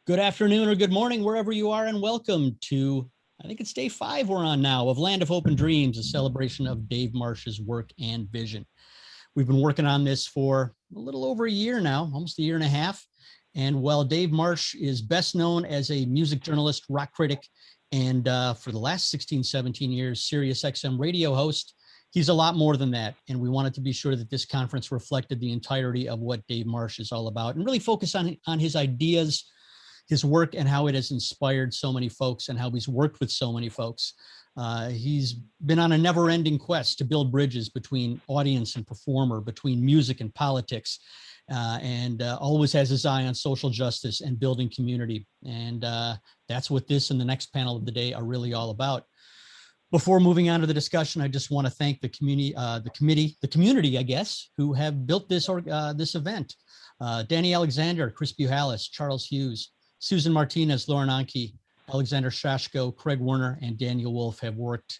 Good afternoon or good morning, wherever you are, and welcome to, I think it's day 5 we're on now, of Land of Hope and Dreams, a celebration of Dave Marsh's work and vision. We've been working on this for a little over a year now, almost a year and a half. And while Dave Marsh is best known as a music journalist, rock critic, and for the last 16, 17 years, Sirius XM radio host, he's a lot more than that. And we wanted to be sure that this conference reflected the entirety of what Dave Marsh is all about and really focus on his ideas, his work, and how it has inspired so many folks and how he's worked with so many folks. He's been on a never-ending quest to build bridges between audience and performer, between music and politics, and always has his eye on social justice and building community. And that's what this and the next panel of the day are really all about. Before moving on to the discussion, I just want to thank the community, I guess, who have built this event. Danny Alexander, Chris Buhalis, Charles Hughes, Susan Martinez, Lauren Anke, Alexander Shashko, Craig Werner, and Daniel Wolf have worked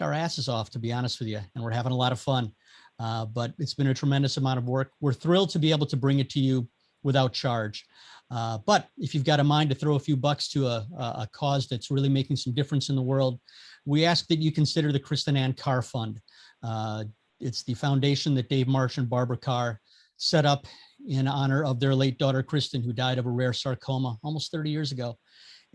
our asses off, to be honest with you, and we're having a lot of fun. But it's been a tremendous amount of work. We're thrilled to be able to bring it to you without charge. But if you've got a mind to throw a few bucks to a cause that's really making some difference in the world, we ask that you consider the Kristen Ann Carr Fund. It's the foundation that Dave Marsh and Barbara Carr set up in honor of their late daughter, Kristen, who died of a rare sarcoma almost 30 years ago.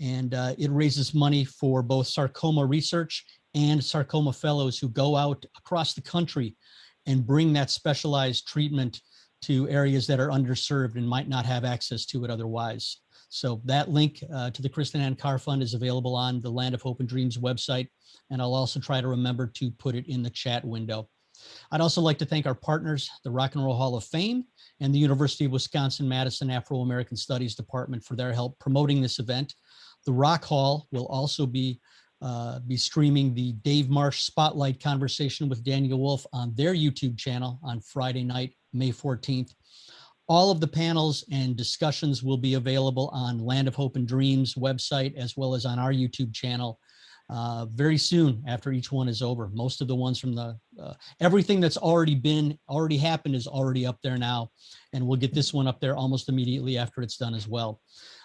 And it raises money for both sarcoma research and sarcoma fellows who go out across the country and bring that specialized treatment to areas that are underserved and might not have access to it otherwise. So that link to the Kristen Ann Carr Fund is available on the Land of Hope and Dreams website. And I'll also try to remember to put it in the chat window. I'd also like to thank our partners, the Rock and Roll Hall of Fame and the University of Wisconsin-Madison Afro-American Studies Department for their help promoting this event. The Rock Hall will also be streaming the Dave Marsh Spotlight conversation with Daniel Wolf on their YouTube channel on Friday night, May 14th. All of the panels and discussions will be available on Land of Hope and Dreams website, as well as on our YouTube channel very soon after each one is over. Most of the ones from the, everything that's already happened is already up there now. And we'll get this one up there almost immediately after it's done as well.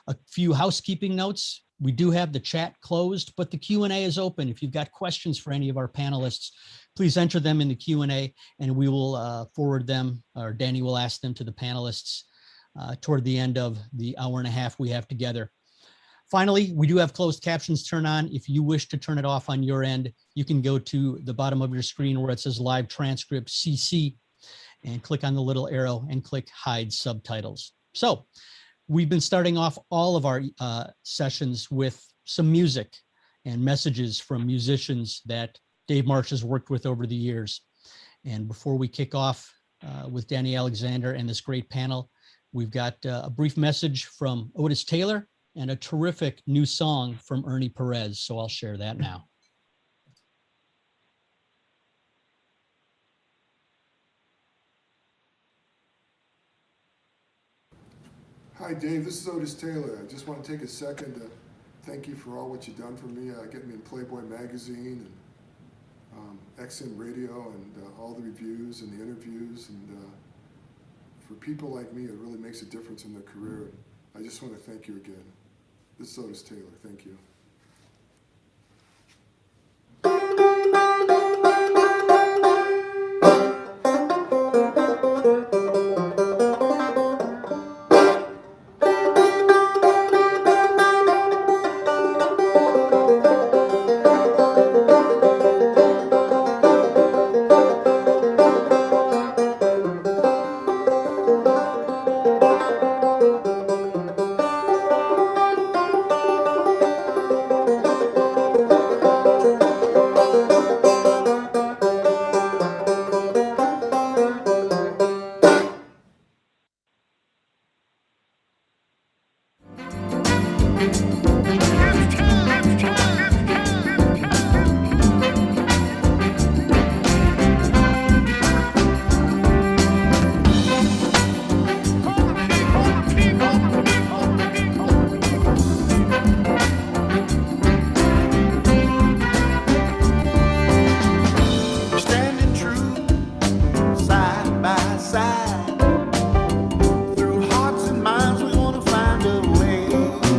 A few housekeeping notes. We do have the chat closed, but the Q&A is open. If you've got questions for any of our panelists, please enter them in the Q&A and we will forward them, or Danny will ask them to the panelists toward the end of the hour and a half we have together. Finally, we do have closed captions turned on. If you wish to turn it off on your end, you can go to the bottom of your screen where it says live transcript CC and click on the little arrow and click hide subtitles. So we've been starting off all of our sessions with some music and messages from musicians that Dave Marsh has worked with over the years. And before we kick off with Danny Alexander and this great panel, we've got a brief message from Otis Taylor and a terrific new song from Ernie Perez. So I'll share that now. Hi, Dave. This is Otis Taylor. I just want to take a second to thank you for all what you've done for me, getting me in Playboy magazine and XM radio and all the reviews and the interviews. And for people like me, it really makes a difference in their career. I just want to thank you again. This is Otis Taylor. Thank you. Through hearts and minds, we want to find a way.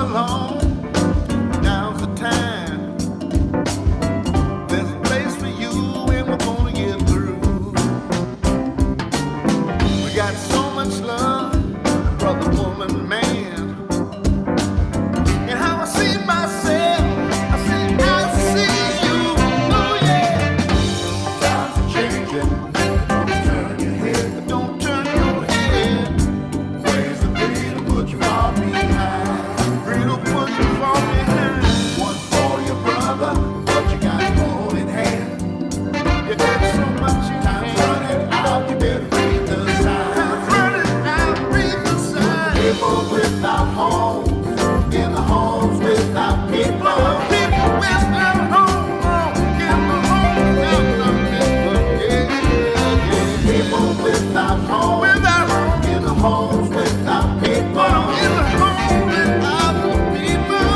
along. Now's the time. There's a place for you and we're gonna get through. We got so much love, brother, woman, man. And how I see myself, I see you. Oh yeah. Times are changing. Don't turn your head. Don't turn your head. Ways to be to put you far behind. Free to put you far behind. One for your brother, but you got more in hand. You got so much in time running out, you better read the signs. Time's running out, read the signs. People without homes, in the homes without people. People without homes, in the homes without people. Yeah, yeah, yeah. People without homes, in the homes without people. In the homes without people,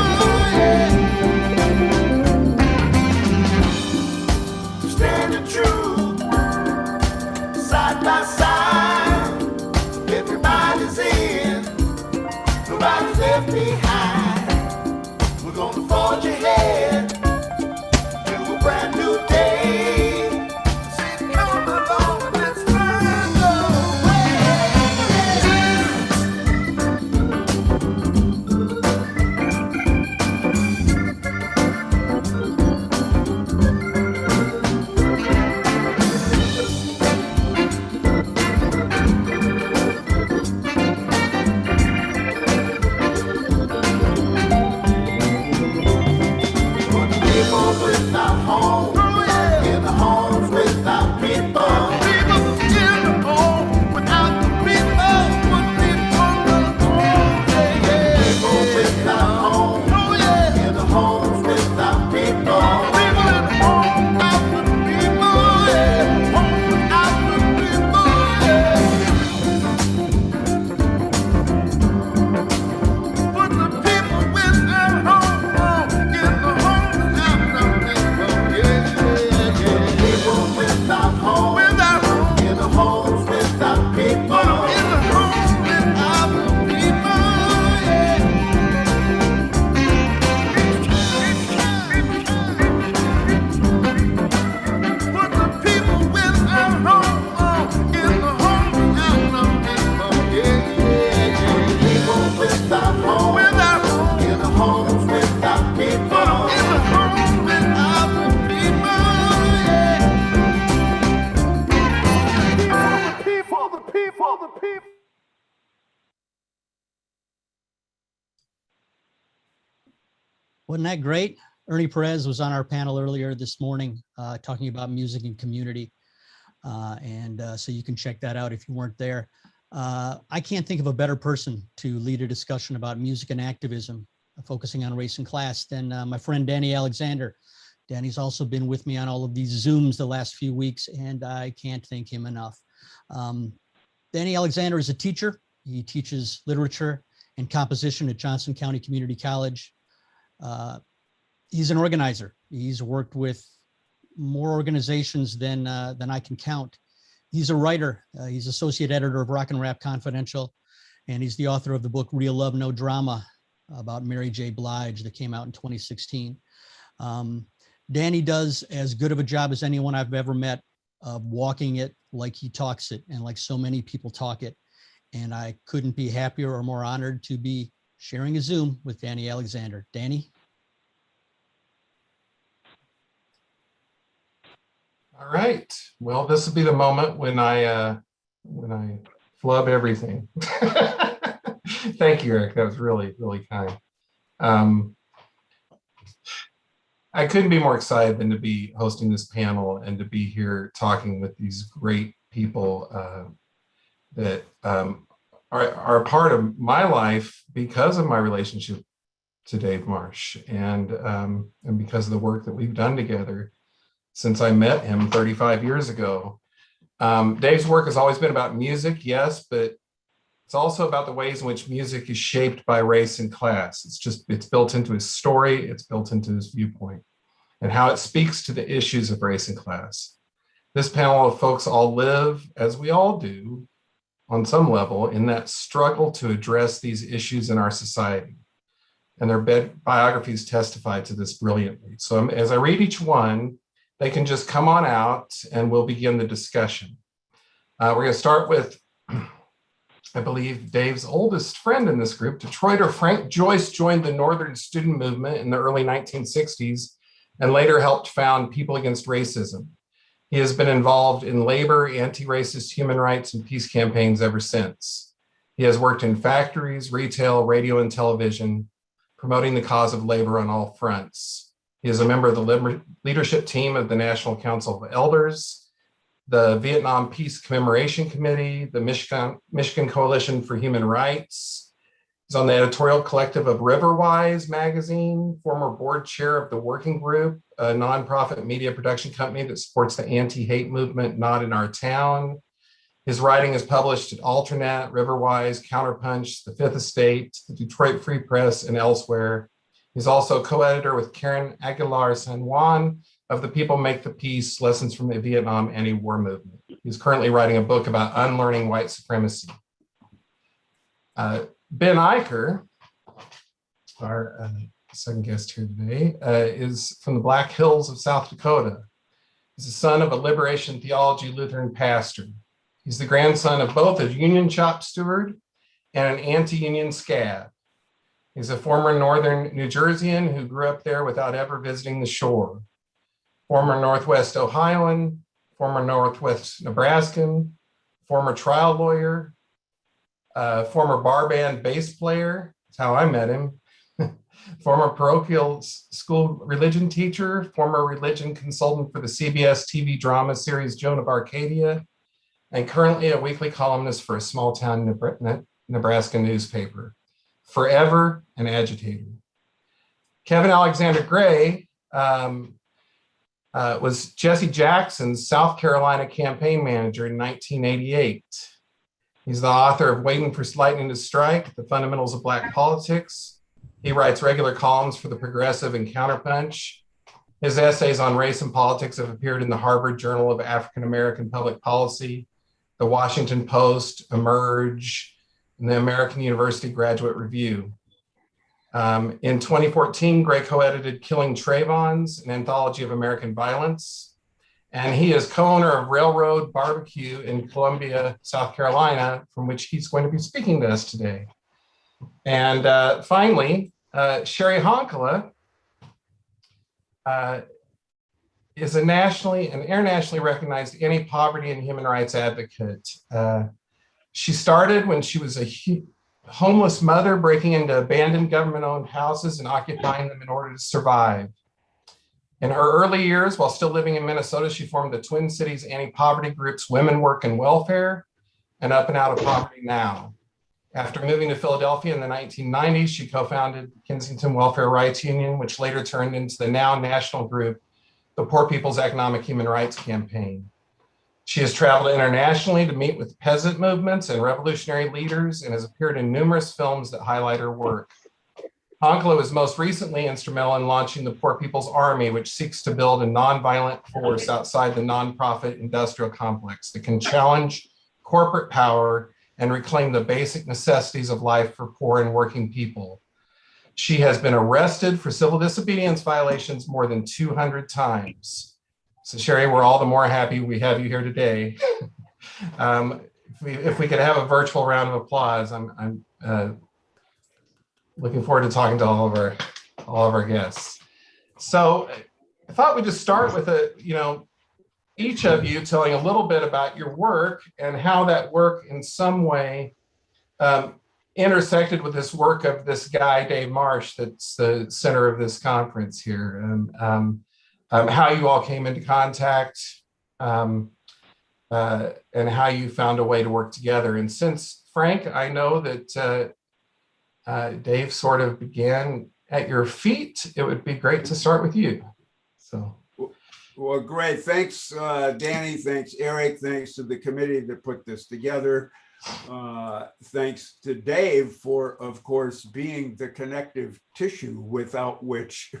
yeah. Standing true, side by side. Everybody's in, nobody's left behind. We're gonna forge ahead to a brand new day. Say, come along and let's find the way. Put the people without homes, in the homes without people. People in the home without the people. Put people in the home, yeah, yeah. People without homes, in the homes without people. People in the home without the people, yeah. Home without the people, yeah. Put the people without home, in the home without the people, yeah, yeah, yeah. People without home, in the homes without people. In the homes without the people, yeah. Put the people without home, in the home without the people, yeah, yeah, yeah. People without home, in the homes without people. In the homes without the people, yeah. For the people, the people. Wasn't that great? Ernie Perez was on our panel earlier this morning talking about music and community. So you can check that out if you weren't there. I can't think of a better person to lead a discussion about music and activism, focusing on race and class, than my friend Danny Alexander. Danny's also been with me on all of these Zooms the last few weeks, and I can't thank him enough. Danny Alexander is a teacher. He teaches literature and composition at Johnson County Community College. He's an organizer. He's worked with more organizations than I can count. He's a writer. He's associate editor of Rock and Rap Confidential, and he's the author of the book Real Love, No Drama about Mary J. Blige that came out in 2016. Danny does as good of a job as anyone I've ever met of walking it like he talks it and like so many people talk it. And I couldn't be happier or more honored to be sharing a Zoom with Danny Alexander. Danny? All right. Well, this will be the moment when I flub everything. Thank you, Eric. That was really, really kind. I couldn't be more excited than to be hosting this panel and to be here talking with these great people that are a part of my life because of my relationship to Dave Marsh and because of the work that we've done together since I met him 35 years ago. Dave's work has always been about music, yes, but it's also about the ways in which music is shaped by race and class. It's built into his story, it's built into his viewpoint, and how it speaks to the issues of race and class. This panel of folks all live, as we all do, on some level, in that struggle to address these issues in our society. and their biographies testify to this brilliantly. So as I read each one, they can just come on out and we'll begin the discussion. We're going to start with, I believe, Dave's oldest friend in this group. Detroiter Frank Joyce joined the Northern student movement in the early 1960s and later helped found People Against Racism. He has been involved in labor, anti-racist human rights, and peace campaigns ever since. He has worked in factories, retail, radio, and television, promoting the cause of labor on all fronts. He is a member of the leadership team of the National Council of Elders, the Vietnam Peace Commemoration Committee, the Michigan Coalition for Human Rights. He's on the editorial collective of Riverwise magazine, former board chair of the Working Group, a nonprofit media production company that supports the anti-hate movement, Not in Our Town. His writing is published at Alternet, Riverwise, Counterpunch, The Fifth Estate, the Detroit Free Press, and elsewhere. He's also co-editor with Karen Aguilar San Juan of The People Make the Peace, Lessons from the Vietnam Anti-War Movement. He's currently writing a book about unlearning white supremacy. Ben Eicher, our second guest here today, is from the Black Hills of South Dakota. He's the son of a liberation theology Lutheran pastor. He's the grandson of both a union shop steward and an anti-union scab. He's a former Northern New Jerseyan who grew up there without ever visiting the shore. Former Northwest Ohioan, former Northwest Nebraskan, former trial lawyer, former bar band bass player, that's how I met him, former parochial school religion teacher, former religion consultant for the CBS TV drama series Joan of Arcadia, and currently a weekly columnist for a small town Nebraska newspaper. Forever an agitator. Kevin Alexander Gray was Jesse Jackson's South Carolina campaign manager in 1988. He's the author of Waiting for Lightning to Strike, The Fundamentals of Black Politics. He writes regular columns for The Progressive and Counterpunch. His essays on race and politics have appeared in the Harvard Journal of African American Public Policy, the Washington Post, Emerge, and the American University Graduate Review. In 2014, Gray co-edited Killing Trayvons, an anthology of American violence. And he is co-owner of Railroad Barbecue in Columbia, South Carolina, from which he's going to be speaking to us today. And finally, Sherry Honkala is a nationally and internationally recognized anti-poverty and human rights advocate. She started when she was a homeless mother, breaking into abandoned government-owned houses and occupying them in order to survive. In her early years, while still living in Minnesota, she formed the Twin Cities anti-poverty groups Women, Work, and Welfare, and Up and Out of Poverty Now. After moving to Philadelphia in the 1990s, she co-founded Kensington Welfare Rights Union, which later turned into the now national group, the Poor People's Economic Human Rights Campaign. She has traveled internationally to meet with peasant movements and revolutionary leaders and has appeared in numerous films that highlight her work. Honkala was most recently instrumental in launching the Poor People's Army, which seeks to build a nonviolent force outside the nonprofit industrial complex that can challenge corporate power and reclaim the basic necessities of life for poor and working people. She has been arrested for civil disobedience violations more than 200 times. So Sherry, we're all the more happy we have you here today. If we could have a virtual round of applause, I'm looking forward to talking to all of our guests. So I thought we'd just start with each of you telling a little bit about your work and how that work in some way intersected with this work of this guy, Dave Marsh, that's the center of this conference here. And how you all came into contact, and how you found a way to work together. And since, Frank, I know that Dave sort of began at your feet, it would be great to start with you. So. Well, great. Thanks, Danny. Thanks, Eric. Thanks to the committee that put this together. Thanks to Dave for, of course, being the connective tissue without which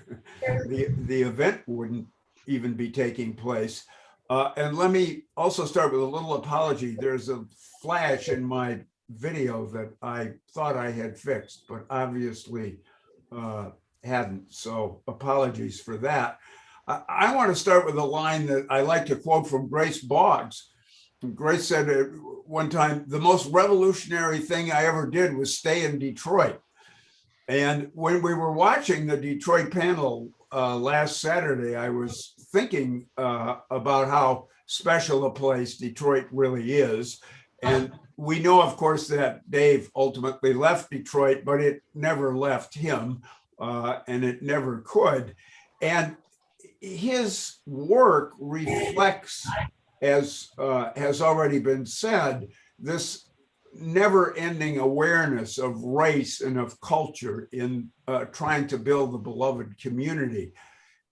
the event wouldn't even be taking place. And let me also start with a little apology. There's a flash in my video that I thought I had fixed, but obviously hadn't. So apologies for that. I want to start with a line that I like to quote from Grace Boggs. Grace said one time, the most revolutionary thing I ever did was stay in Detroit. And when we were watching the Detroit panel last Saturday, I was thinking about how special a place Detroit really is. And we know, of course, that Dave ultimately left Detroit, but it never left him, and it never could. And his work reflects, as has already been said, this never-ending awareness of race and of culture in trying to build the beloved community.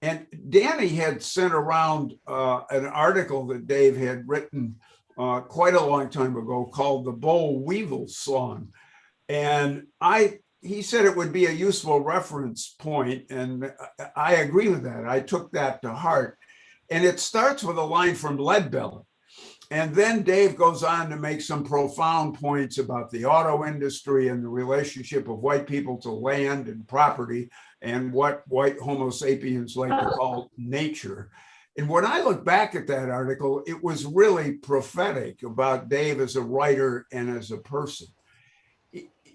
And Danny had sent around an article that Dave had written quite a long time ago called The Boll Weevil Song. And he said it would be a useful reference point, and I agree with that. I took that to heart. And it starts with a line from Leadbelly. And then Dave goes on to make some profound points about the auto industry and the relationship of white people to land and property and what white Homo sapiens like to call nature. And when I look back at that article, it was really prophetic about Dave as a writer and as a person.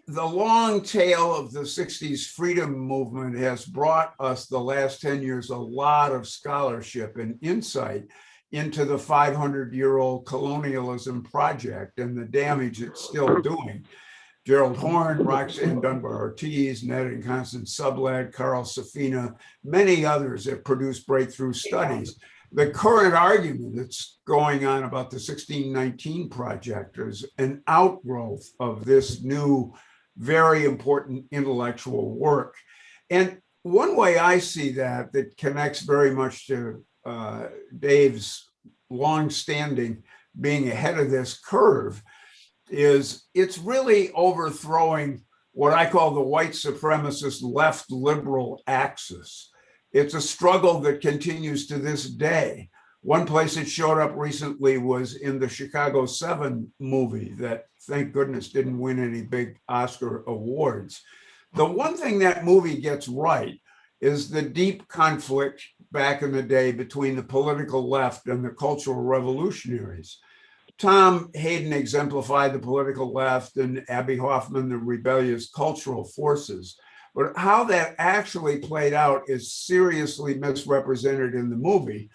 The long tail of the 60s freedom movement has brought us the last 10 years a lot of scholarship and insight into the 500-year-old colonialism project and the damage it's still doing. Gerald Horne, Roxanne Dunbar-Ortiz, Ned and Constance Sublett, Carl Safina, many others have produced breakthrough studies. The current argument that's going on about the 1619 Project is an outgrowth of this new, very important intellectual work. And one way I see that connects very much to Dave's longstanding being ahead of this curve is it's really overthrowing what I call the white supremacist left liberal axis. It's a struggle that continues to this day. One place it showed up recently was in the Chicago 7 movie that, thank goodness, didn't win any big Oscar awards. The one thing that movie gets right is the deep conflict back in the day between the political left and the cultural revolutionaries. Tom Hayden exemplified the political left and Abby Hoffman, the rebellious cultural forces. But how that actually played out is seriously misrepresented in the movie,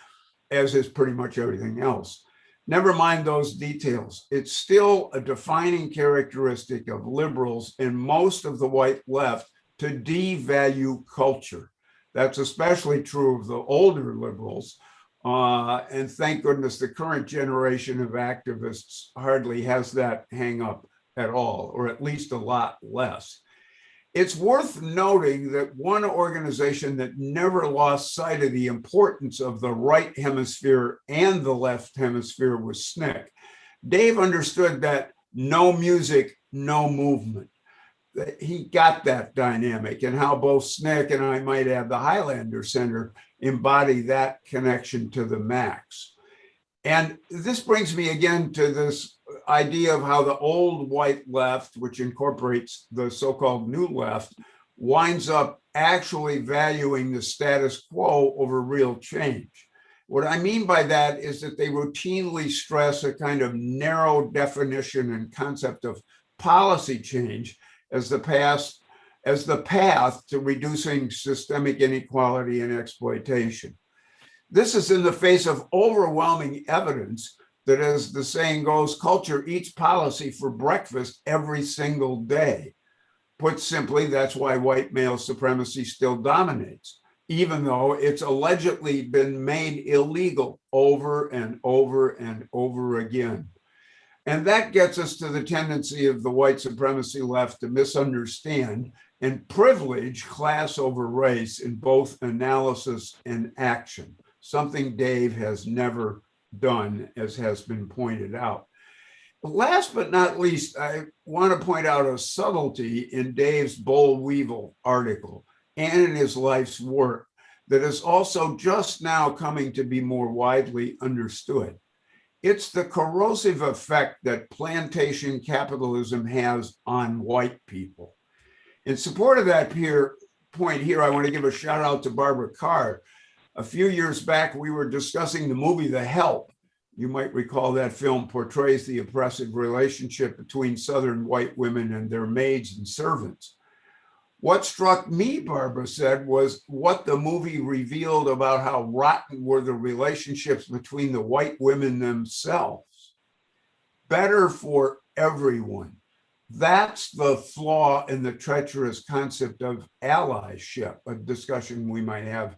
as is pretty much everything else. Never mind those details. It's still a defining characteristic of liberals and most of the white left to devalue culture. That's especially true of the older liberals. And thank goodness the current generation of activists hardly has that hang up at all, or at least a lot less. It's worth noting that one organization that never lost sight of the importance of the right hemisphere and the left hemisphere was SNCC. Dave understood that no music, no movement. He got that dynamic, and how both SNCC and, I might add, the Highlander Center embody that connection to the max. And this brings me again to this idea of how the old white left, which incorporates the so-called new left, winds up actually valuing the status quo over real change. What I mean by that is that they routinely stress a kind of narrow definition and concept of policy change as the path to reducing systemic inequality and exploitation. This is in the face of overwhelming evidence that, as the saying goes, culture eats policy for breakfast every single day. Put simply, that's why white male supremacy still dominates, even though it's allegedly been made illegal over and over and over again. And that gets us to the tendency of the white supremacy left to misunderstand and privilege class over race in both analysis and action, something Dave has never done, as has been pointed out. Last but not least, I want to point out a subtlety in Dave's Boll Weevil article and in his life's work that is also just now coming to be more widely understood. It's the corrosive effect that plantation capitalism has on white people. In support of that point here, I want to give a shout out to Barbara Carr. A few years back, we were discussing the movie The Help. You might recall that film portrays the oppressive relationship between Southern white women and their maids and servants. What struck me, Barbara said, was what the movie revealed about how rotten were the relationships between the white women themselves. Better for everyone. That's the flaw in the treacherous concept of allyship, a discussion we might have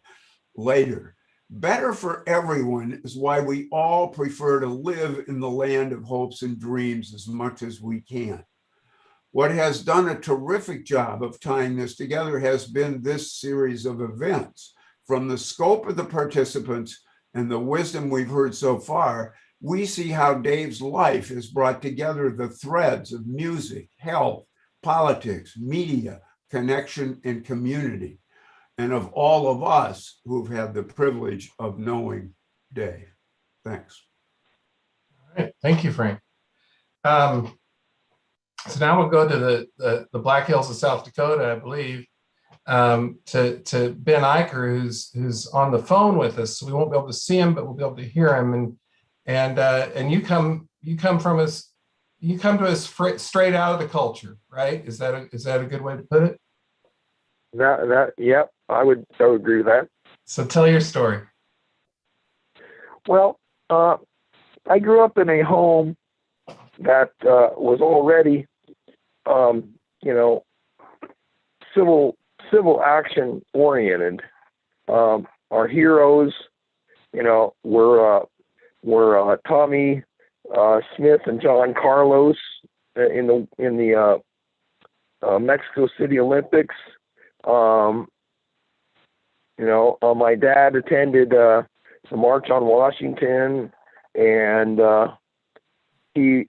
later. Better for everyone is why we all prefer to live in the land of hopes and dreams as much as we can. What has done a terrific job of tying this together has been this series of events. From the scope of the participants and the wisdom we've heard so far, we see how Dave's life has brought together the threads of music, health, politics, media, connection, and community, and of all of us who've had the privilege of knowing Dave. Thanks. All right, thank you, Frank. So now we'll go to the Black Hills of South Dakota, I believe, to Ben Eicher, who's on the phone with us. So we won't be able to see him, but we'll be able to hear him. And you come to us straight out of the culture, right? Is that a good way to put it? Yep, I would agree with that. So tell your story. Well, I grew up in a home that was already, civil action oriented. Our heroes, were Tommy Smith and John Carlos in the Mexico City Olympics. My dad attended the March on Washington, and he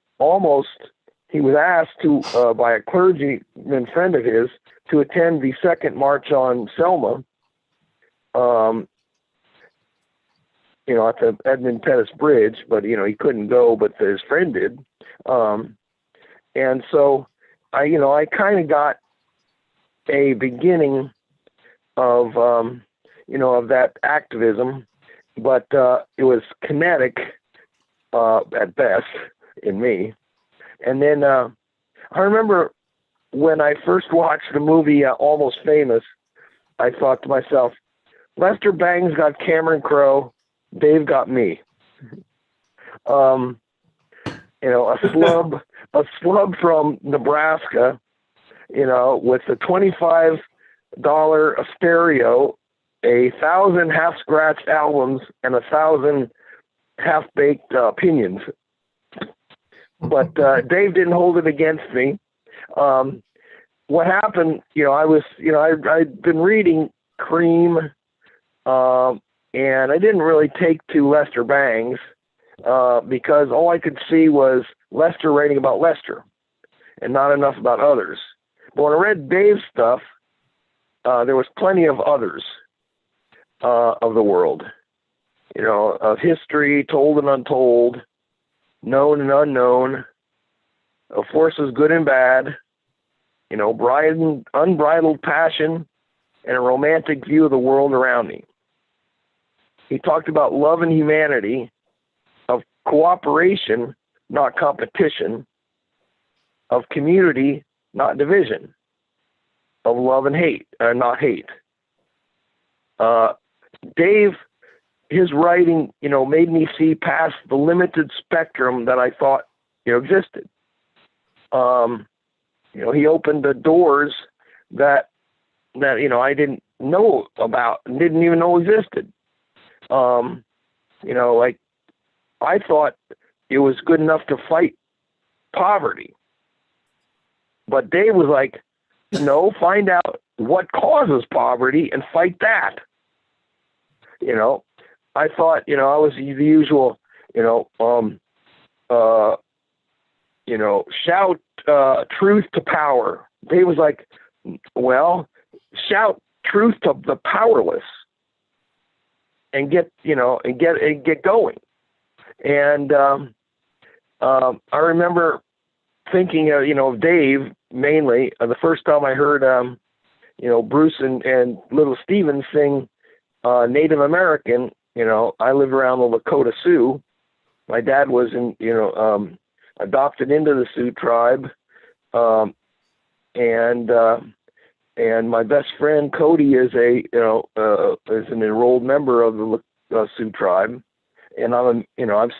was asked to by a clergyman friend of his to attend the second March on Selma, at the Edmund Pettus Bridge, but he couldn't go, but his friend did. And so I kind of got a beginning of that activism, but it was kinetic at best in me. And then I remember when I first watched the movie Almost Famous, I thought to myself, Lester Bangs got Cameron Crowe, Dave got me. A slub from Nebraska, with a $25 stereo, 1,000 half-scratched albums, and 1,000 half-baked opinions. But Dave didn't hold it against me. What happened, I'd been reading Cream, and I didn't really take to Lester Bangs because all I could see was Lester writing about Lester and not enough about others. But when I read Dave's stuff, there was plenty of others of the world, of history told and untold, known and unknown, of forces good and bad, unbridled passion, and a romantic view of the world around me. He talked about love and humanity, of cooperation, not competition, of community, not division, of love and hate, not hate. Dave, his writing, made me see past the limited spectrum that I thought, existed. He opened the doors that I didn't know about, didn't even know existed. Like I thought it was good enough to fight poverty. But Dave was like, no, find out what causes poverty and fight that. I thought, I was the usual, shout truth to power. Dave was like, well, shout truth to the powerless and get going. And I remember thinking, of Dave mainly. The first time I heard Bruce and little Steven sing Native American. I live around the Lakota Sioux. My dad was adopted into the Sioux tribe, and my best friend Cody is is an enrolled member of the Sioux tribe, and I'm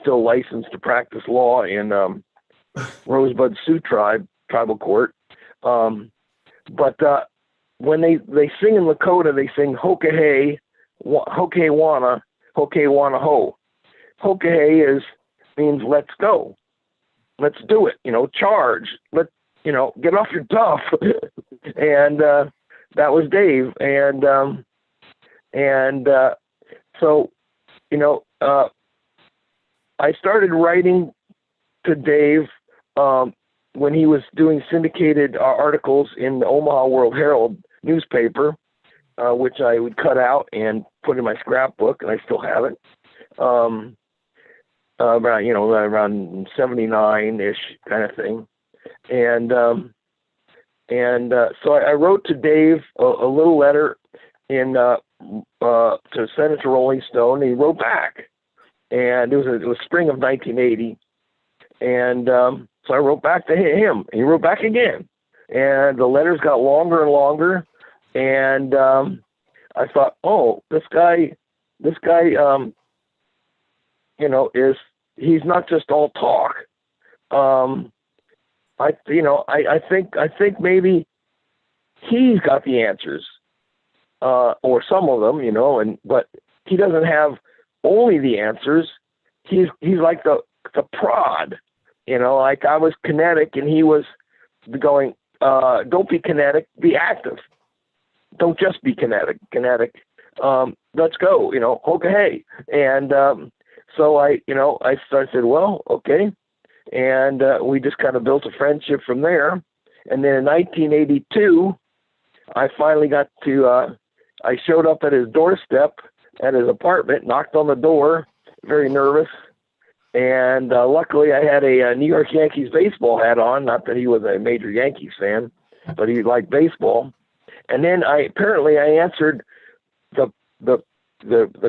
still licensed to practice law in Rosebud Sioux tribal court. But when they sing in Lakota, they sing Hokahay, Hokawana, Hokawana Ho. Hokahay means let's go, let's do it. Charge. Get off your duff. And that was Dave. So I started writing to Dave when he was doing syndicated articles in the Omaha World Herald newspaper, which I would cut out and put in my scrapbook, and I still have it. Around 79-ish kind of thing. And so I wrote to Dave a little letter to send it to Rolling Stone, and he wrote back. And it was spring of 1980. And so I wrote back to him, and he wrote back again. And the letters got longer and longer. And I thought, oh, this guy, he's not just all talk. I think maybe he's got the answers, or some of them, but he doesn't have only the answers. He's like the prod, like I was kinetic and he was going, don't be kinetic, be active. Don't just be kinetic. Let's go, okay. And so I started, well, okay. And we just kind of built a friendship from there. And then in 1982, I finally got to, I showed up at his doorstep at his apartment, knocked on the door, very nervous. And luckily I had a New York Yankees baseball hat on. Not that he was a major Yankees fan, but he liked baseball. And then I answered the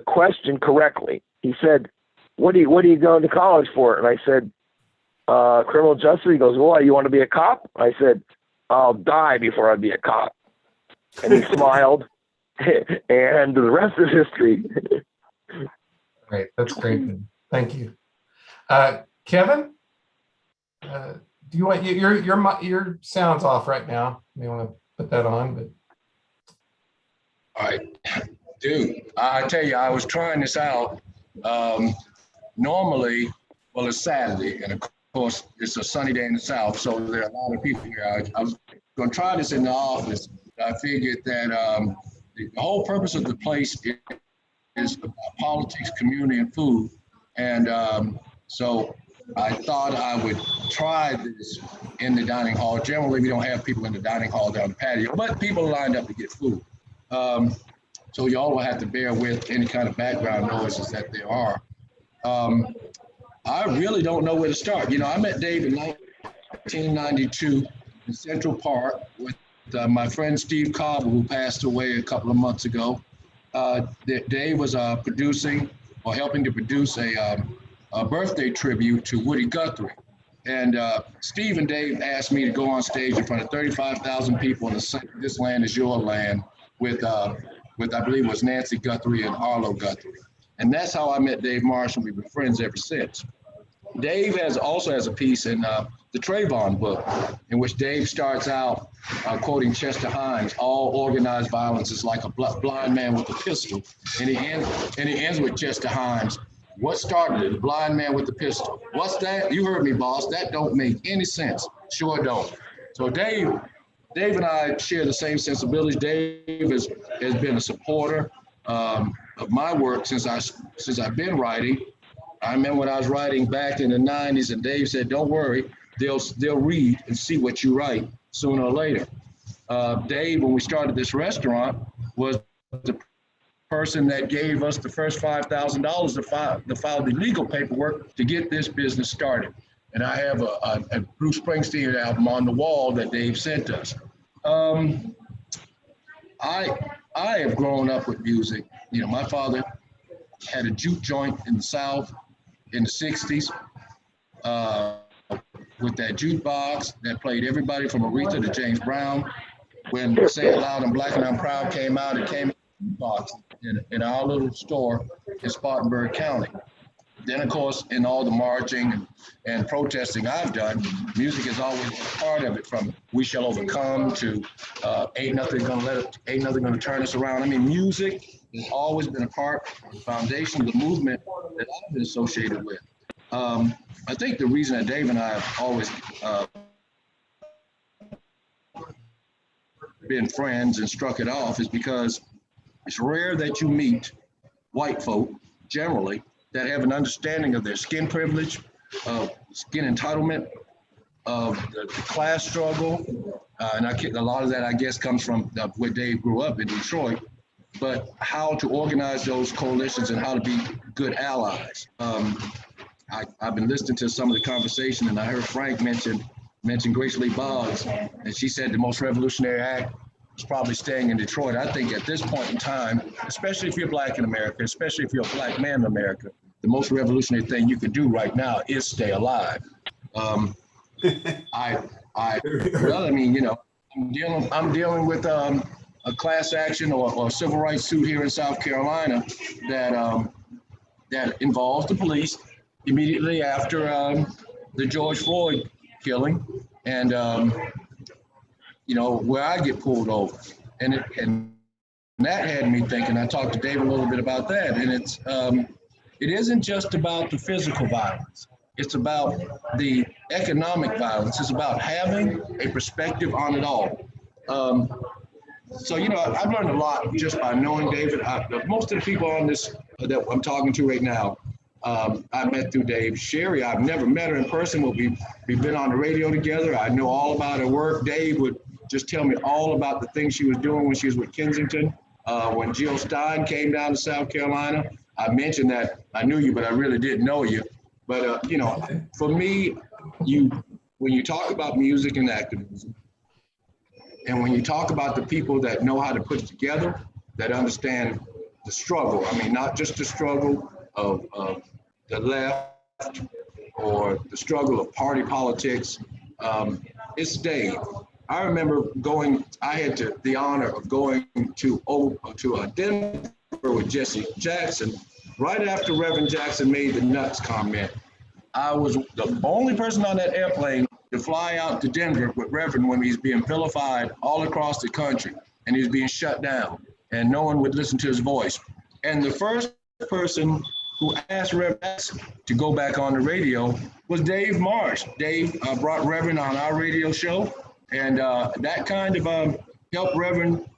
question correctly. He said, what are you going to college for? And I said, criminal justice. He goes, well, you want to be a cop? I said, I'll die before I'd be a cop. And he smiled, and the rest is history. Great, that's great. Thank you. Kevin, do you want your sound's off right now? You may want to put that on, but. All right, dude, I tell you, I was trying this out. Normally, well, it's Saturday, and of course, it's a sunny day in the South, so there are a lot of people here. I was going to try this in the office. I figured that the whole purpose of the place is about politics, community, and food. And so I thought I would try this in the dining hall. Generally, we don't have people in the dining hall down the patio, but people are lined up to get food. So y'all will have to bear with any kind of background noises that there are. I really don't know where to start. I met Dave in 1992 in Central Park with my friend Steve Cobb, who passed away a couple of months ago. Dave was producing or helping to produce a birthday tribute to Woody Guthrie. And Steve and Dave asked me to go on stage in front of 35,000 people in the This Land Is Your Land with I believe it was Nancy Guthrie and Arlo Guthrie. And that's how I met Dave Marsh, and we've been friends ever since. Dave also has a piece in the Trayvon book, in which Dave starts out quoting Chester Himes, all organized violence is like a blind man with a pistol. And he ends with Chester Himes, what started it? The blind man with the pistol. What's that? You heard me, boss. That don't make any sense. Sure don't. So Dave and I share the same sensibilities. Dave has been a supporter of my work since I've been writing. I remember when I was writing back in the 90s, and Dave said, don't worry, they'll read and see what you write sooner or later. Dave, when we started this restaurant, was the person that gave us the first $5,000 to file the legal paperwork to get this business started. And I have a Bruce Springsteen album on the wall that Dave sent us. I have grown up with music. You know, my father had a juke joint in the South in the 60s with that jukebox that played everybody from Aretha to James Brown. When Say It Loud and Black and I'm Proud came out, it came in a box in our little store in Spartanburg County. Then, of course, in all the marching and protesting I've done, music has always been a part of it, from We Shall Overcome to Ain't Nothing Gonna Turn Us Around. I mean, music has always been a part of the foundation of the movement that I've been associated with. I think the reason that Dave and I have always been friends and struck it off is because it's rare that you meet white folk generally that have an understanding of their skin privilege, of skin entitlement, of the class struggle. And a lot of that, I guess, comes from where Dave grew up in Detroit, but how to organize those coalitions and how to be good allies. I've been listening to some of the conversation, and I heard Frank mention Grace Lee Boggs, and she said the most revolutionary act was probably staying in Detroit. I think at this point in time, especially if you're Black in America, especially if you're a Black man in America, the most revolutionary thing you can do right now is stay alive. Well, I mean, you know, I'm dealing with a class action or a civil rights suit here in South Carolina that involves the police immediately after the George Floyd killing, and you know, where I get pulled over, and that had me thinking. I talked to Dave a little bit about that, and it isn't just about the physical violence. It's about the economic violence. It's about having a perspective on it all. So, you know, I've learned a lot just by knowing David. Most of the people on this that I'm talking to right now, I met through Dave. Sherry, I've never met her in person, but we've been on the radio together. I know all about her work. Dave would just tell me all about the things she was doing when she was with Kensington. When Jill Stein came down to South Carolina, I mentioned that I knew you, but I really didn't know you. But, you know, for me, when you talk about music and activism, and when you talk about the people that know how to put it together, that understand the struggle, I mean, not just the struggle of the left or the struggle of party politics, it's Dave. I remember I had the honor of going to Denver with Jesse Jackson right after Reverend Jackson made the nuts comment. I was the only person on that airplane to fly out to Denver with Reverend when he's being vilified all across the country and he's being shut down and no one would listen to his voice. And the first person who asked Reverend to go back on the radio was Dave Marsh. Dave brought Reverend on our radio show, and that kind of helped Reverend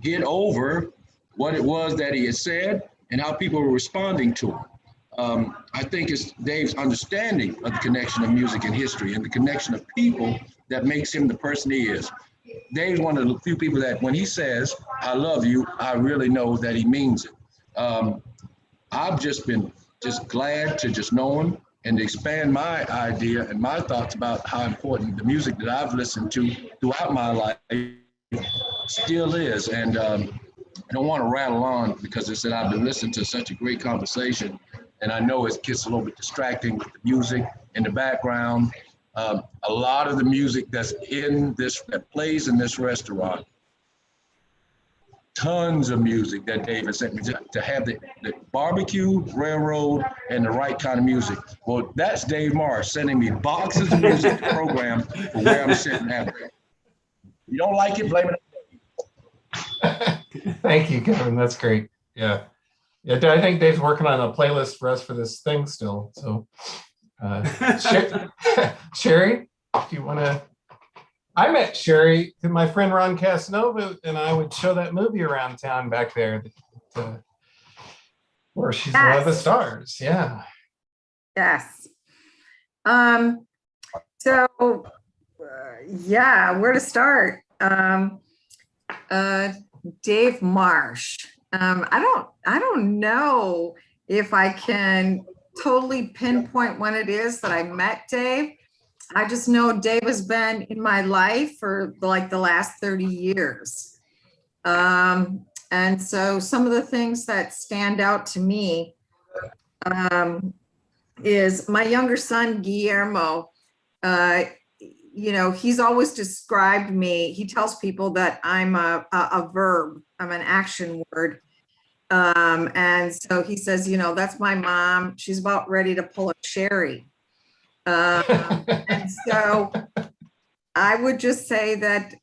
get over what it was that he had said and how people were responding to him. I think it's Dave's understanding of the connection of music and history and the connection of people that makes him the person he is. Dave's one of the few people that when he says, "I love you," I really know that he means it. I've just been glad to just know him and to expand my idea and my thoughts about how important the music that I've listened to throughout my life still is. And I don't want to rattle on because I said I've been listening to such a great conversation, and I know it gets a little bit distracting with the music in the background. A lot of the music that plays in this restaurant, tons of music that David sent me to have the barbecue, railroad, and the right kind of music. Well, that's Dave Marsh sending me boxes of music to program for where I'm sitting at. You don't like it, blame it. Thank you, Kevin. That's great. Yeah. I think Dave's working on a playlist for us for this thing still. So, Sherry, do you want to? I met Sherry through my friend Ron Casanova, and I would show that movie around town back there, where she's one of the stars. Yeah. Yes. So, yeah, where to start? Dave Marsh. I don't know if I can totally pinpoint when it is that I met Dave. I just know Dave has been in my life for like the last 30 years. And so some of the things that stand out to me is my younger son, Guillermo. He's always described me. He tells people that I'm a verb. I'm an action word. And so he says, that's my mom. She's about ready to pull a Sherry. And so I would just say that,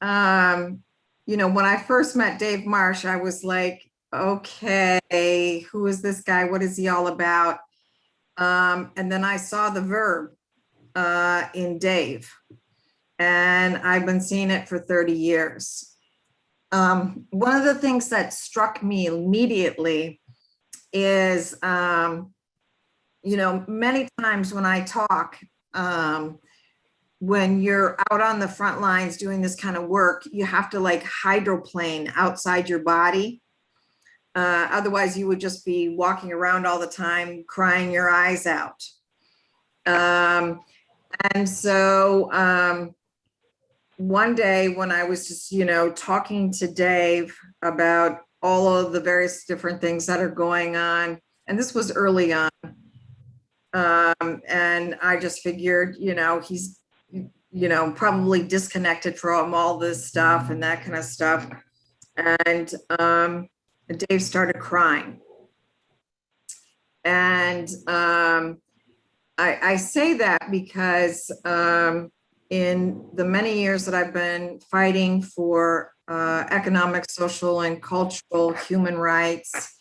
when I first met Dave Marsh, I was like, okay, who is this guy? What is he all about? And then I saw the verb in Dave, and I've been seeing it for 30 years. One of the things that struck me immediately is, many times when I talk, when you're out on the front lines doing this kind of work, you have to like hydroplane outside your body. Otherwise, you would just be walking around all the time, crying your eyes out. And so one day when I was just, talking to Dave about all of the various different things that are going on, and this was early on, and I just figured, he's, probably disconnected from all this stuff and that kind of stuff. And Dave started crying. And I say that because in the many years that I've been fighting for economic, social, and cultural human rights,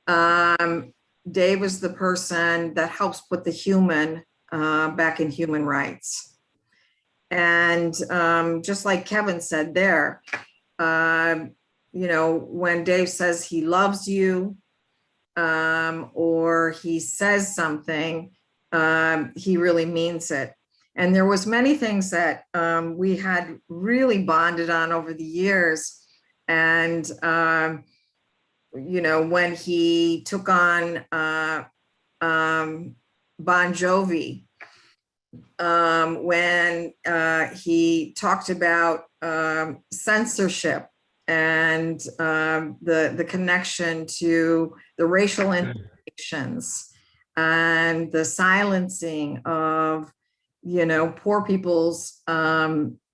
Dave is the person that helps put the human back in human rights. And just like Kevin said there, when Dave says he loves you, or he says something, he really means it. And there was many things that we had really bonded on over the years. And, when he took on Bon Jovi, when he talked about censorship and the connection to the racial implications and the silencing of, poor people's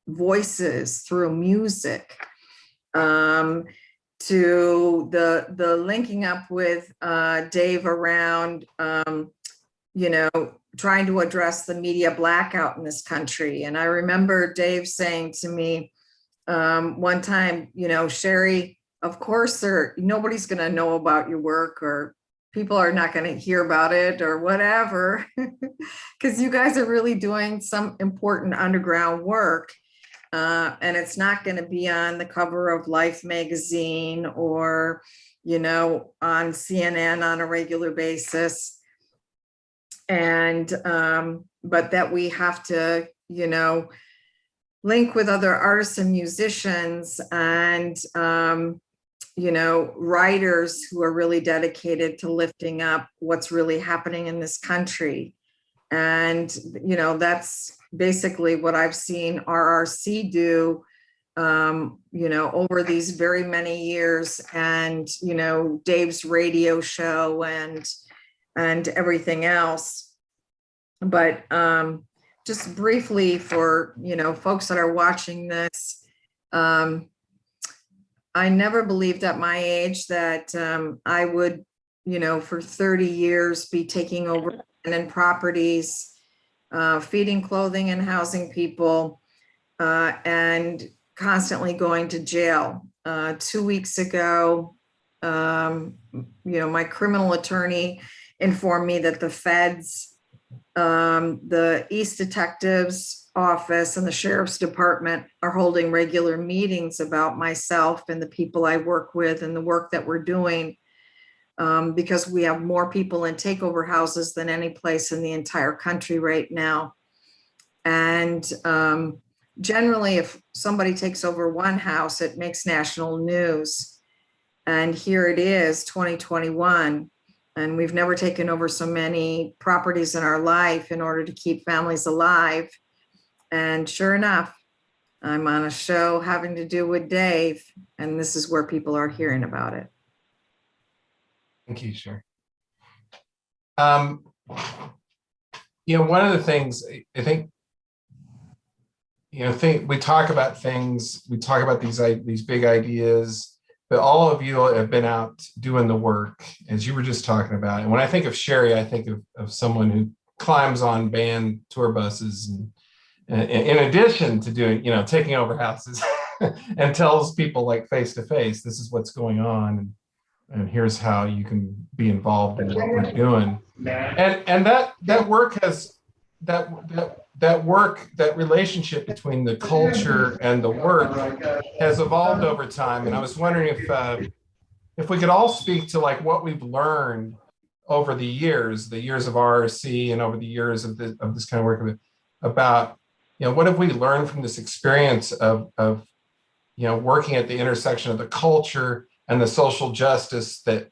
voices through music, to the linking up with Dave around, trying to address the media blackout in this country. And I remember Dave saying to me one time, Sherry, of course nobody's going to know about your work, or people are not going to hear about it or whatever, because you guys are really doing some important underground work. And it's not going to be on the cover of Life magazine or, on CNN on a regular basis. And, but that we have to, link with other artists and musicians and, writers who are really dedicated to lifting up what's really happening in this country. And, that's basically what I've seen RRC do, over these very many years, and, Dave's radio show and everything else. But just briefly for, folks that are watching this, I never believed at my age that I would, for 30 years be taking over abandoned properties, feeding, clothing, and housing people, and constantly going to jail. 2 weeks ago, my criminal attorney informed me that the feds, the East Detectives Office and the Sheriff's Department are holding regular meetings about myself and the people I work with and the work that we're doing, because we have more people in takeover houses than any place in the entire country right now. And generally, if somebody takes over one house, it makes national news. And here it is, 2021. And we've never taken over so many properties in our life in order to keep families alive. And sure enough, I'm on a show having to do with Dave, and this is where people are hearing about it. Thank you, Sherry. One of the things I think, we talk about things, we talk about these big ideas, but all of you have been out doing the work, as you were just talking about. And when I think of Sherry, I think of someone who climbs on band tour buses, and in addition to doing, taking over houses and tells people like face to face, this is what's going on, and here's how you can be involved in what we're doing. And that work has that relationship between the culture and the work has evolved over time. And I was wondering if we could all speak to like what we've learned over the years of RRC and over the years of this kind of work about, what have we learned from this experience of working at the intersection of the culture and the social justice that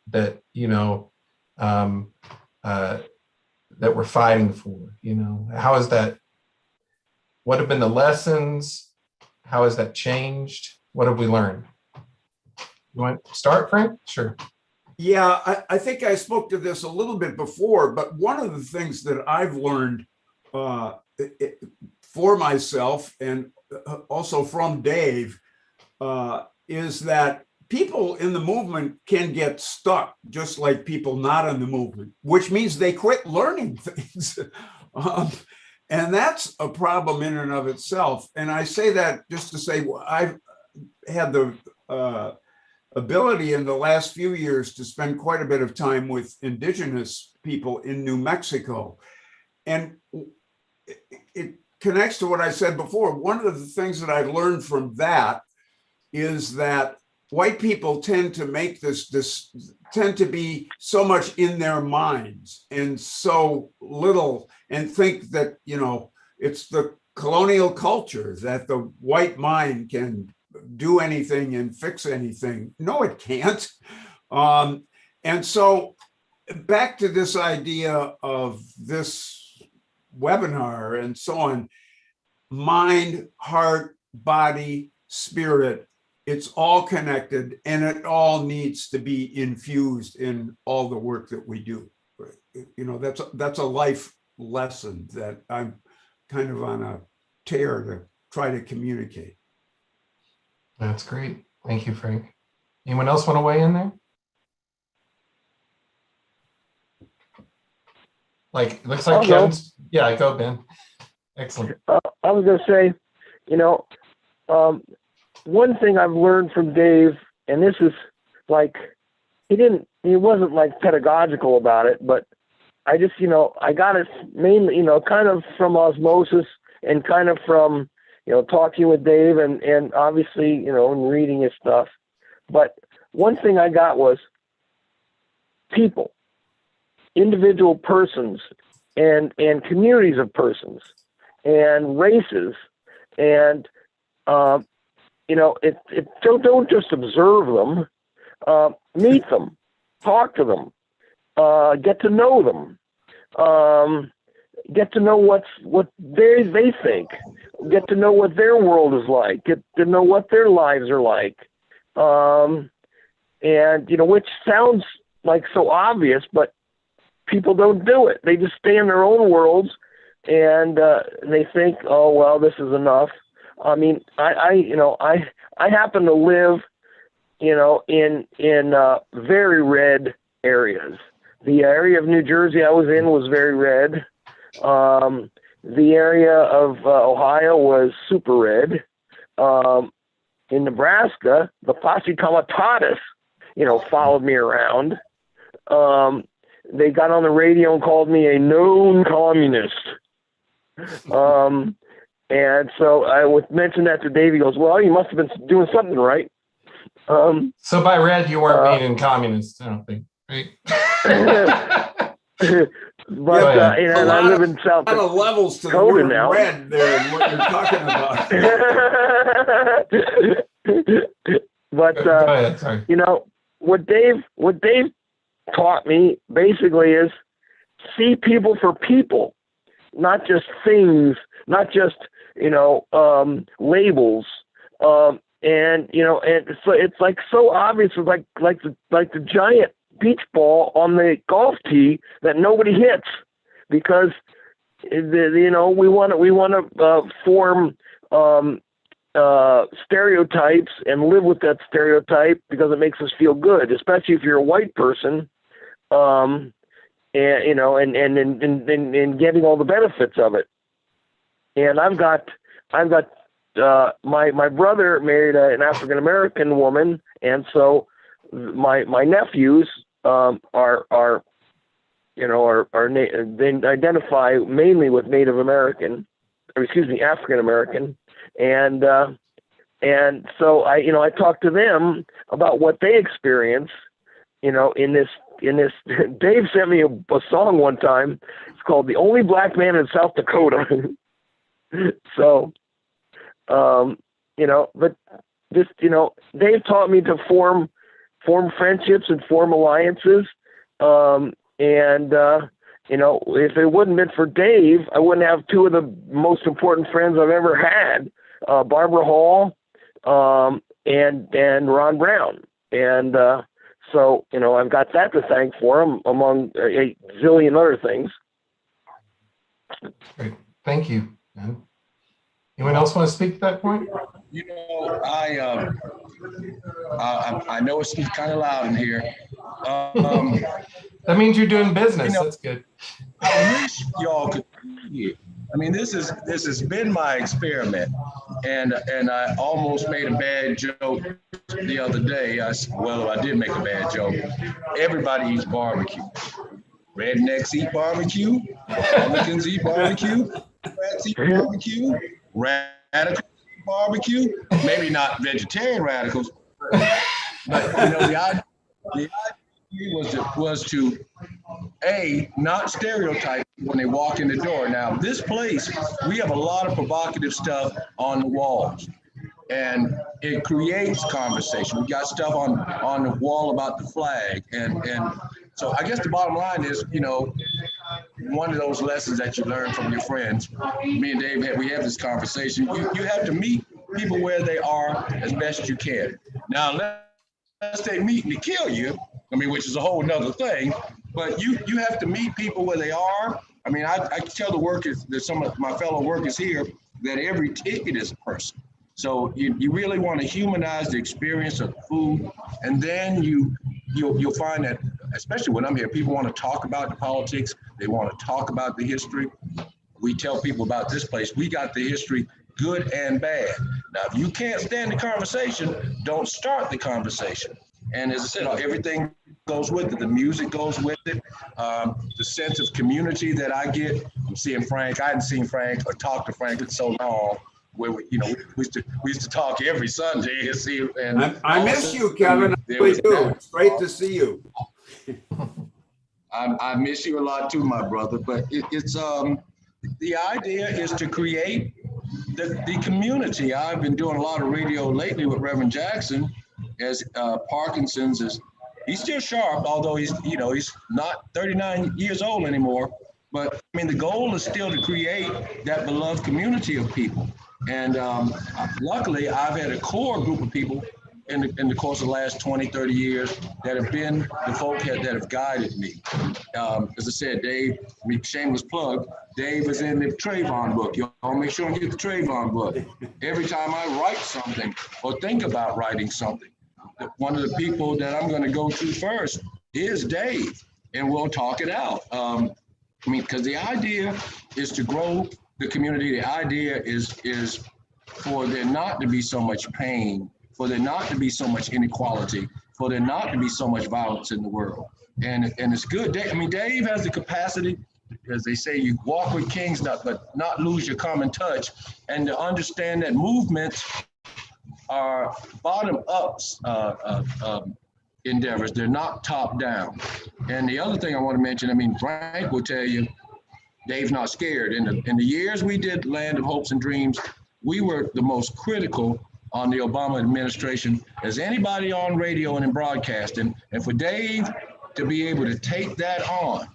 we're fighting for. How is that? What have been the lessons? How has that changed? What have we learned? You want to start, Frank? Sure. Yeah, I think I spoke to this a little bit before, but one of the things that I've learned for myself and also from Dave is that people in the movement can get stuck, just like people not in the movement, which means they quit learning things. And that's a problem in and of itself. And I say that just to say, I've had the ability in the last few years to spend quite a bit of time with indigenous people in New Mexico. And it connects to what I said before. One of the things that I've learned from that is that white people tend to make tend to be so much in their minds and so little, and think that, it's the colonial culture that the white mind can do anything and fix anything. No, it can't. And so back to this idea of this webinar and so on, mind, heart, body, spirit, it's all connected, and it all needs to be infused in all the work that we do. That's a life lesson that I'm kind of on a tear to try to communicate. That's great. Thank you, Frank. Anyone else want to weigh in there? Like, looks like Kevin's. Yeah, go, Ben. Excellent. I was going to say, one thing I've learned from Dave, and this is like, he wasn't like pedagogical about it, but I just, I got it mainly, kind of from osmosis and kind of from, talking with Dave and obviously, and reading his stuff. But one thing I got was people, individual persons and communities of persons and races and, don't just observe them, meet them, talk to them, get to know them, get to know what they think, get to know what their world is like, get to know what their lives are like. Which sounds like so obvious, but people don't do it. They just stay in their own worlds and they think, oh, well, this is enough. I mean, I happen to live, in very red areas. The area of New Jersey I was in was very red. The area of Ohio was super red. In Nebraska, the Posse Comitatus, followed me around. They got on the radio and called me a known communist. And so I would mention that to Dave. He goes, well, you must have been doing something right. So by red, you weren't meaning communist, I don't think, right? But and I live in South Dakota. A lot of levels to the word now. Red there, and what you're talking about. But ahead, sorry. what Dave taught me basically is see people for people, not just things, not just labels. And so it's like so obvious, like the giant beach ball on the golf tee that nobody hits, because we want to form stereotypes and live with that stereotype because it makes us feel good, especially if you're a white person, and getting all the benefits of it. And I've got my brother married an African American woman, and so my nephews they identify mainly with Native American, African American, and so I talk to them about what they experience, in this. Dave sent me a song one time. It's called "The Only Black Man in South Dakota." So, but just, Dave taught me to form friendships and form alliances. If it wouldn't have been for Dave, I wouldn't have two of the most important friends I've ever had, Barbara Hall, and Ron Brown. And, so, I've got that to thank for him, among a zillion other things. Great. Thank you, man. Anyone else want to speak to that point? I know it's kind of loud in here. That means you're doing business. That's good. I wish y'all could hear. I mean, this has been my experiment, and I almost made a bad joke the other day. I did make a bad joke. Everybody eats barbecue. Rednecks eat barbecue. Republicans eat barbecue. Democrats eat barbecue. Radicals eat barbecue. Maybe not vegetarian radicals, but the idea was to not stereotype when they walk in the door. Now, this place, we have a lot of provocative stuff on the walls, and it creates conversation. We got stuff on the wall about the flag, and so I guess the bottom line is, one of those lessons that you learn from your friends. Me and Dave, we have this conversation. You have to meet people where they are as best you can. Now, unless they meet and kill you, which is a whole nother thing, but you have to meet people where they are. I tell the workers, that some of my fellow workers here, that every ticket is a person. So you really want to humanize the experience of food, and then you'll find that, especially when I'm here, people want to talk about the politics, they want to talk about the history. We tell people about this place, we got the history, good and bad. Now, if you can't stand the conversation, don't start the conversation. And as I said, everything goes with it. The music goes with it. The sense of community that I get from seeing Frank. I hadn't seen Frank or talked to Frank in so long. Where we used to talk every Sunday and see. And I miss you, Kevin. I really do. It's great to see you. I miss you a lot too, my brother. But it's the idea is to create the community. I've been doing a lot of radio lately with Reverend Jackson, as Parkinson's is. He's still sharp, although he's not 39 years old anymore. But the goal is still to create that beloved community of people. And luckily, I've had a core group of people in the course of the last 20, 30 years that have been the folk that have guided me. As I said, Dave, shameless plug, Dave is in the Trayvon book. Y'all make sure you get the Trayvon book. Every time I write something or think about writing something, one of the people that I'm going to go to first is Dave, and we'll talk it out. Because the idea is to grow the community. The idea is for there not to be so much pain, for there not to be so much inequality, for there not to be so much violence in the world. And it's good. Dave has the capacity, as they say, you walk with kings, but not lose your common touch, and to understand that movements are bottom-up endeavors. They're not top-down. And the other thing I want to mention, Frank will tell you, Dave's not scared. In the years we did Land of Hopes and Dreams, we were the most critical on the Obama administration as anybody on radio and in broadcasting. And for Dave to be able to take that on,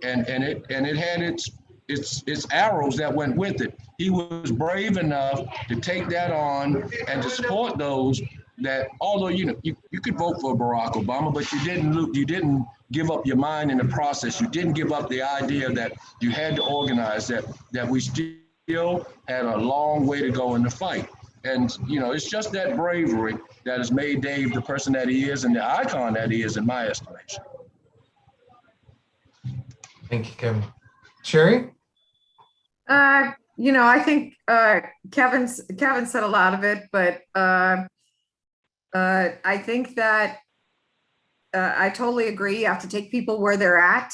and it had its it's arrows that went with it. He was brave enough to take that on and to support those that, although you could vote for Barack Obama, but you didn't give up your mind in the process. You didn't give up the idea that you had to organize, that we still had a long way to go in the fight. And it's just that bravery that has made Dave the person that he is and the icon that he is, in my estimation. Thank you, Kevin. Sherry? I think Kevin said a lot of it, but I think that I totally agree. You have to take people where they're at.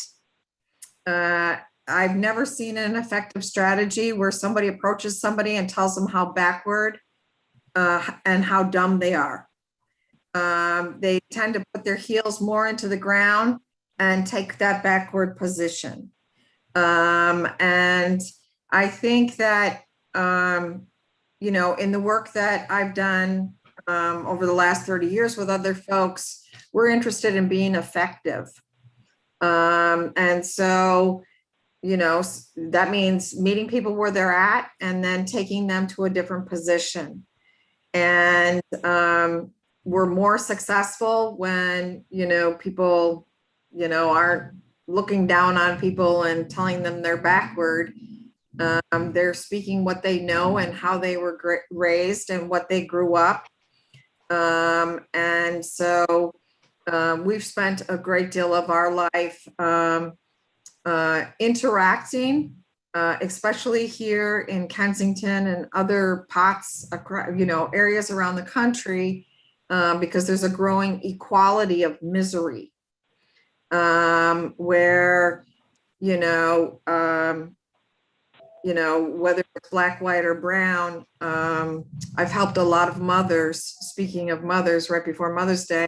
I've never seen an effective strategy where somebody approaches somebody and tells them how backward and how dumb they are. They tend to put their heels more into the ground and take that backward position. And I think that, in the work that I've done over the last 30 years with other folks, we're interested in being effective. And so, that means meeting people where they're at and then taking them to a different position. And we're more successful when, people, aren't looking down on people and telling them they're backward. They're speaking what they know and how they were raised and what they grew up. And so we've spent a great deal of our life interacting, especially here in Kensington and other pots, areas around the country, because there's a growing equality of misery, where, whether it's black, white, or brown. I've helped a lot of mothers, speaking of mothers, right before Mother's Day,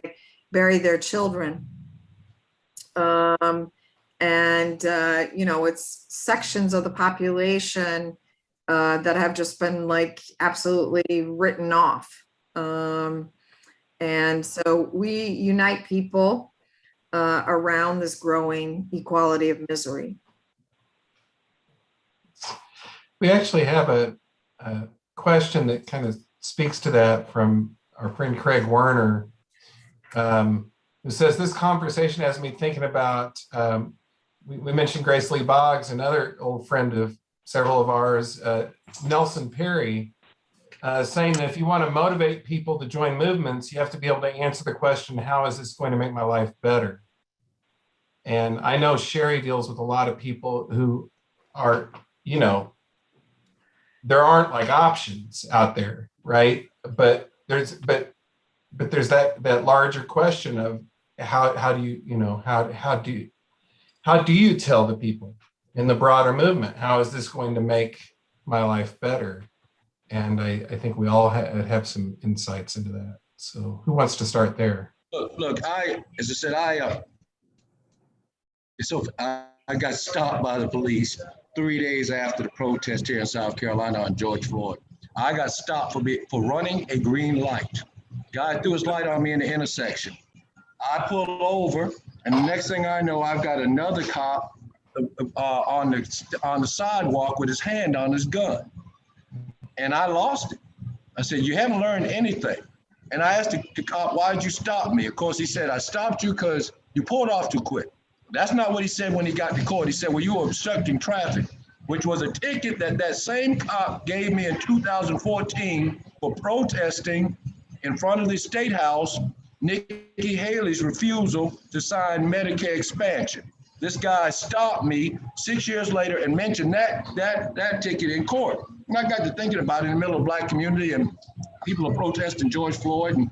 bury their children. It's sections of the population that have just been absolutely written off. And so we unite people around this growing equality of misery. We actually have a question that kind of speaks to that from our friend Craig Werner, who says, this conversation has me thinking about, we mentioned Grace Lee Boggs, another old friend of several of ours, Nelson Perry, saying that if you want to motivate people to join movements, you have to be able to answer the question, how is this going to make my life better? And I know Sherry deals with a lot of people who are, there aren't options out there, right? But there's that larger question of how do you tell the people in the broader movement, how is this going to make my life better? And I think we all have some insights into that. So who wants to start there? Look, I got stopped by the police 3 days after the protest here in South Carolina on George Floyd. I got stopped for running a green light. Guy threw his light on me in the intersection. I pulled over, and the next thing I know, I've got another cop on the sidewalk with his hand on his gun. And I lost it. I said, you haven't learned anything. And I asked the cop, why did you stop me? Of course, he said, I stopped you because you pulled off too quick. That's not what he said when he got to court. He said, well, you were obstructing traffic, which was a ticket that same cop gave me in 2014 for protesting in front of the State House, Nikki Haley's refusal to sign Medicare expansion. This guy stopped me 6 years later and mentioned that ticket in court. And I got to thinking about it in the middle of the Black community, and people are protesting George Floyd. And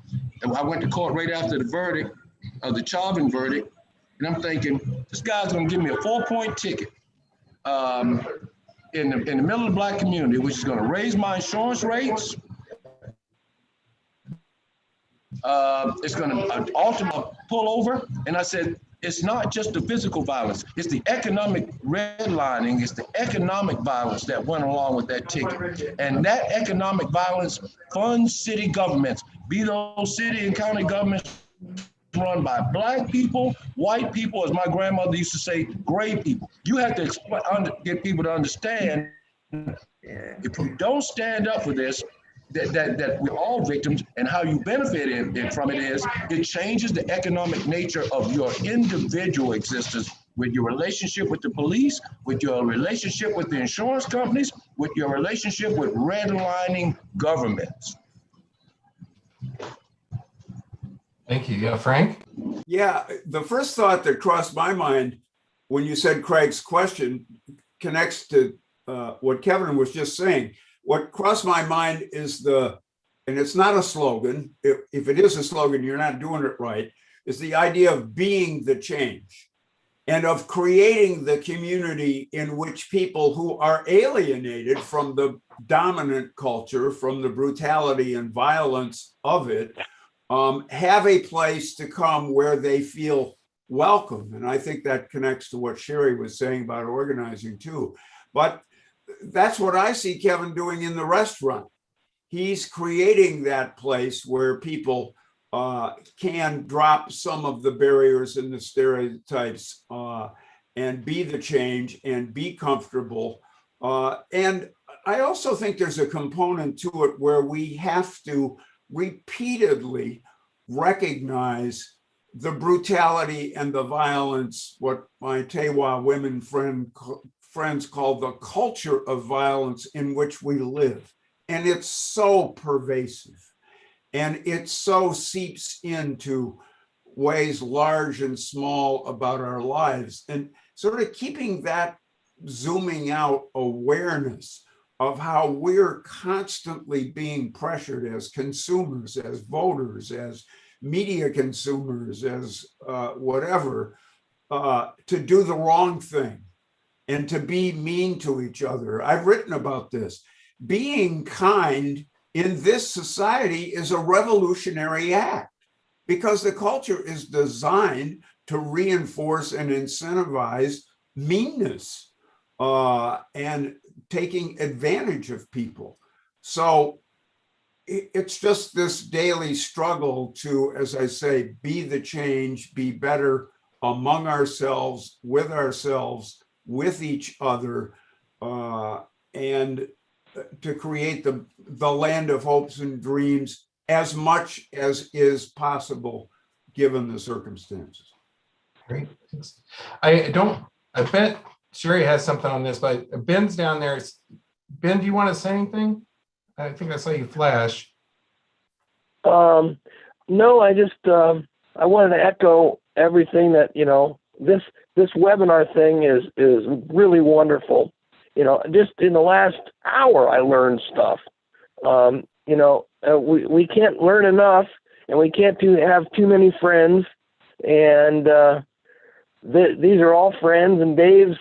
I went to court right after the verdict, the Chauvin verdict. And I'm thinking, this guy's gonna give me a 4-point ticket in the middle of the Black community, which is gonna raise my insurance rates. It's gonna alter my pullover. And I said, it's not just the physical violence, it's the economic redlining, it's the economic violence that went along with that ticket. And that economic violence funds city governments, be those city and county governments run by black people, white people, as my grandmother used to say, gray people. You have to get people to understand, if you don't stand up for this, that we're all victims, and how you benefit from it is, it changes the economic nature of your individual existence, with your relationship with the police, with your relationship with the insurance companies, with your relationship with redlining governments. Thank you. Yeah, Frank? Yeah, the first thought that crossed my mind when you said Craig's question connects to what Kevin was just saying. What crossed my mind is and it's not a slogan. If it is a slogan, you're not doing it right, is the idea of being the change and of creating the community in which people who are alienated from the dominant culture, from the brutality and violence of it, have a place to come where they feel welcome. And I think that connects to what Sherry was saying about organizing too. But that's what I see Kevin doing in the restaurant. He's creating that place where people can drop some of the barriers and the stereotypes and be the change and be comfortable. And I also think there's a component to it where we have to repeatedly recognize the brutality and the violence, what my Tewa women friends call the culture of violence in which we live. And it's so pervasive, and it so seeps into ways large and small about our lives. And sort of keeping that zooming out awareness of how we're constantly being pressured as consumers, as voters, as media consumers, as whatever, to do the wrong thing and to be mean to each other. I've written about this. Being kind in this society is a revolutionary act because the culture is designed to reinforce and incentivize meanness and taking advantage of people. So it's just this daily struggle to, as I say, be the change, be better among ourselves, with each other, and to create the land of hopes and dreams as much as is possible given the circumstances. Great. Thanks. I bet Sherry has something on this, but Ben's down there. Ben, do you want to say anything? I think I saw you flash. No, I just I wanted to echo everything that, this webinar thing is really wonderful. Just in the last hour, I learned stuff. We can't learn enough, and we can't have too many friends. And these are all friends, and Dave's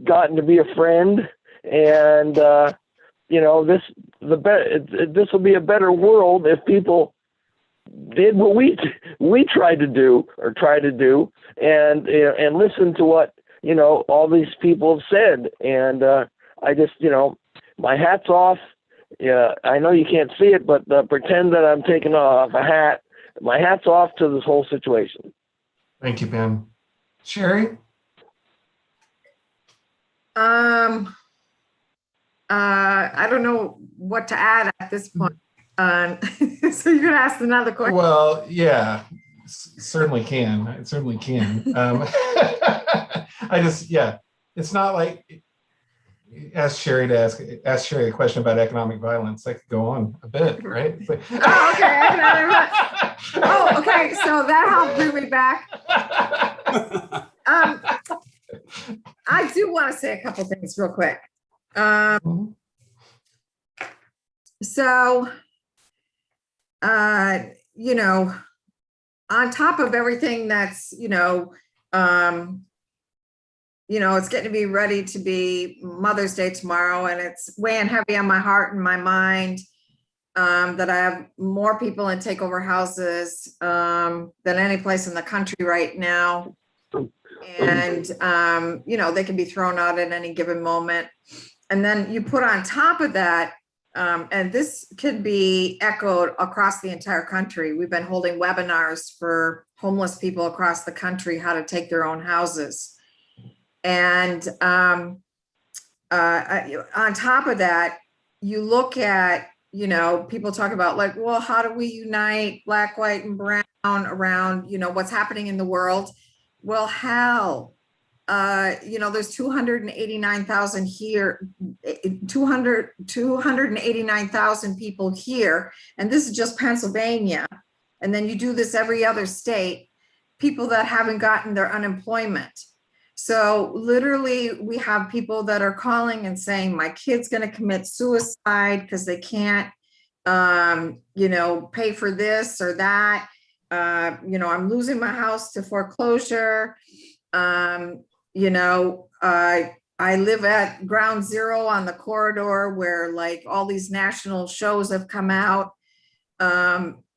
gotten to be a friend. And this will be a better world if people did what we tried to do, and listen to what all these people have said. And I just, my hat's off. Yeah, I know you can't see it, but pretend that I'm taking off a hat. My hat's off to this whole situation. Thank you, Ben. Sherry? I don't know what to add at this point. So you're gonna ask another question? Well, yeah, certainly can. It certainly can. It's not like ask Sherry a question about economic violence. That could go on a bit, right? Oh, okay. So that helped bring me back. I do want to say a couple things real quick. So, on top of everything that's, it's getting to be ready to be Mother's Day tomorrow, and it's weighing heavy on my heart and my mind that I have more people in takeover houses than any place in the country right now. And, they can be thrown out at any given moment. And then you put on top of that, and this could be echoed across the entire country. We've been holding webinars for homeless people across the country how to take their own houses. And on top of that, you look at, you know, people talk about like, well, how do we unite black, white, and brown around, you know, what's happening in the world? Well, hell, you know, there's 289,000 here, 289,000 people here. And this is just Pennsylvania. And then you do this every other state, people that haven't gotten their unemployment. So literally we have people that are calling and saying, my kid's going to commit suicide because they can't, you know, pay for this or that. You know, I'm losing my house to foreclosure. You know, I live at ground zero on the corridor where like all these national shows have come out,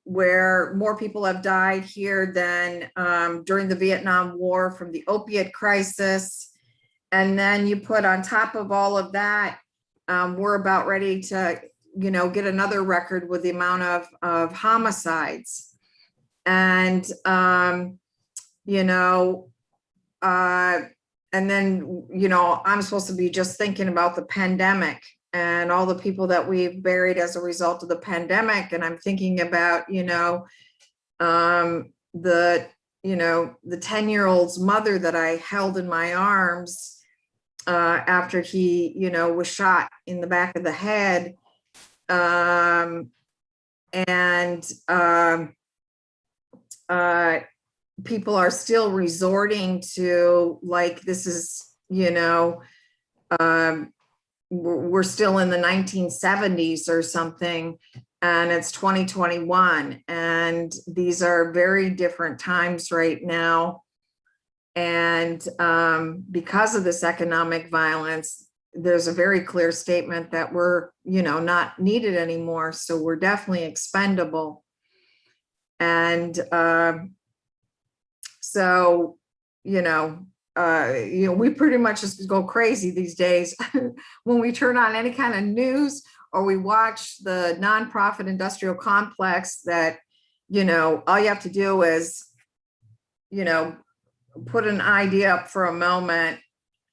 where more people have died here than during the Vietnam War from the opiate crisis. And then you put on top of all of that, we're about ready to, you know, get another record with the amount of homicides. And, you know, and then, you know, I'm supposed to be just thinking about the pandemic and all the people that we've buried as a result of the pandemic. And I'm thinking about, you know, the 10-year-old's mother that I held in my arms after he, you know, was shot in the back of the head. People are still resorting to like, this is, you know, we're still in the 1970s or something, and it's 2021. And these are very different times right now. And because of this economic violence, there's a very clear statement that we're, you know, not needed anymore. So we're definitely expendable. And so, you know, we pretty much just go crazy these days when we turn on any kind of news or we watch the nonprofit industrial complex that, you know, all you have to do is, you know, put an idea up for a moment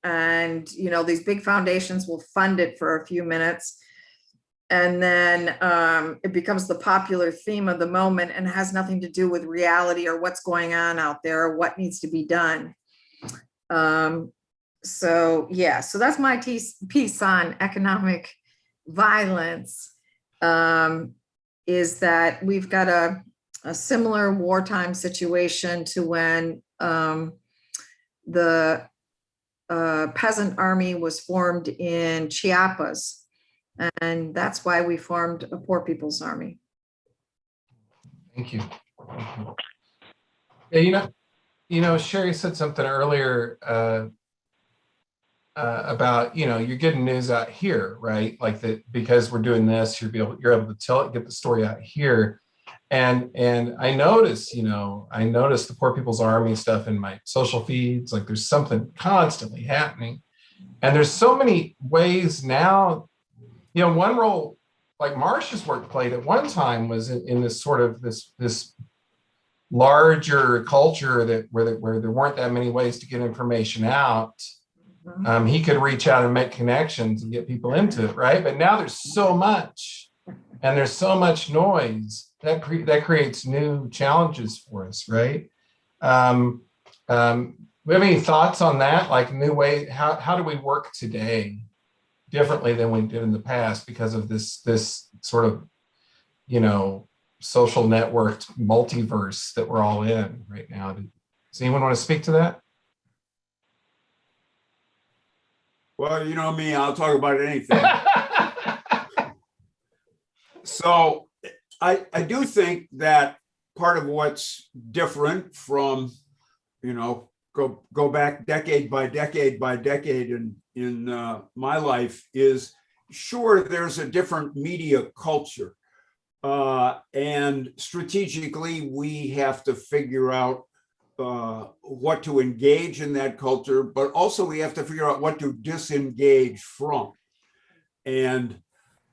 and, you know, these big foundations will fund it for a few minutes. And then it becomes the popular theme of the moment and has nothing to do with reality or what's going on out there or what needs to be done. So yeah, so that's my piece on economic violence, is that we've got a similar wartime situation to when the peasant army was formed in Chiapas. And that's why we formed a Poor People's Army. Thank you. Yeah, you know, Sherry said something earlier about, you know, you're getting news out here, right? Like that because we're doing this, you're able to get the story out here. And I notice, you know, the Poor People's Army stuff in my social feeds. Like there's something constantly happening, and there's so many ways now. You know, one role like Marsh's work played at one time was in this sort of this larger culture where there weren't that many ways to get information out. He could reach out and make connections and get people into it, right? But now there's so much, and there's so much noise that creates new challenges for us, right? We have any thoughts on that? Like new way, how do we work today differently than we did in the past because of this sort of, you know, social networked multiverse that we're all in right now? Does anyone want to speak to that? Well, you know me, I'll talk about anything. So I do think that part of what's different from, you know, go back decade by decade by decade in my life is, sure, there's a different media culture. And strategically, we have to figure out what to engage in that culture, but also we have to figure out what to disengage from. And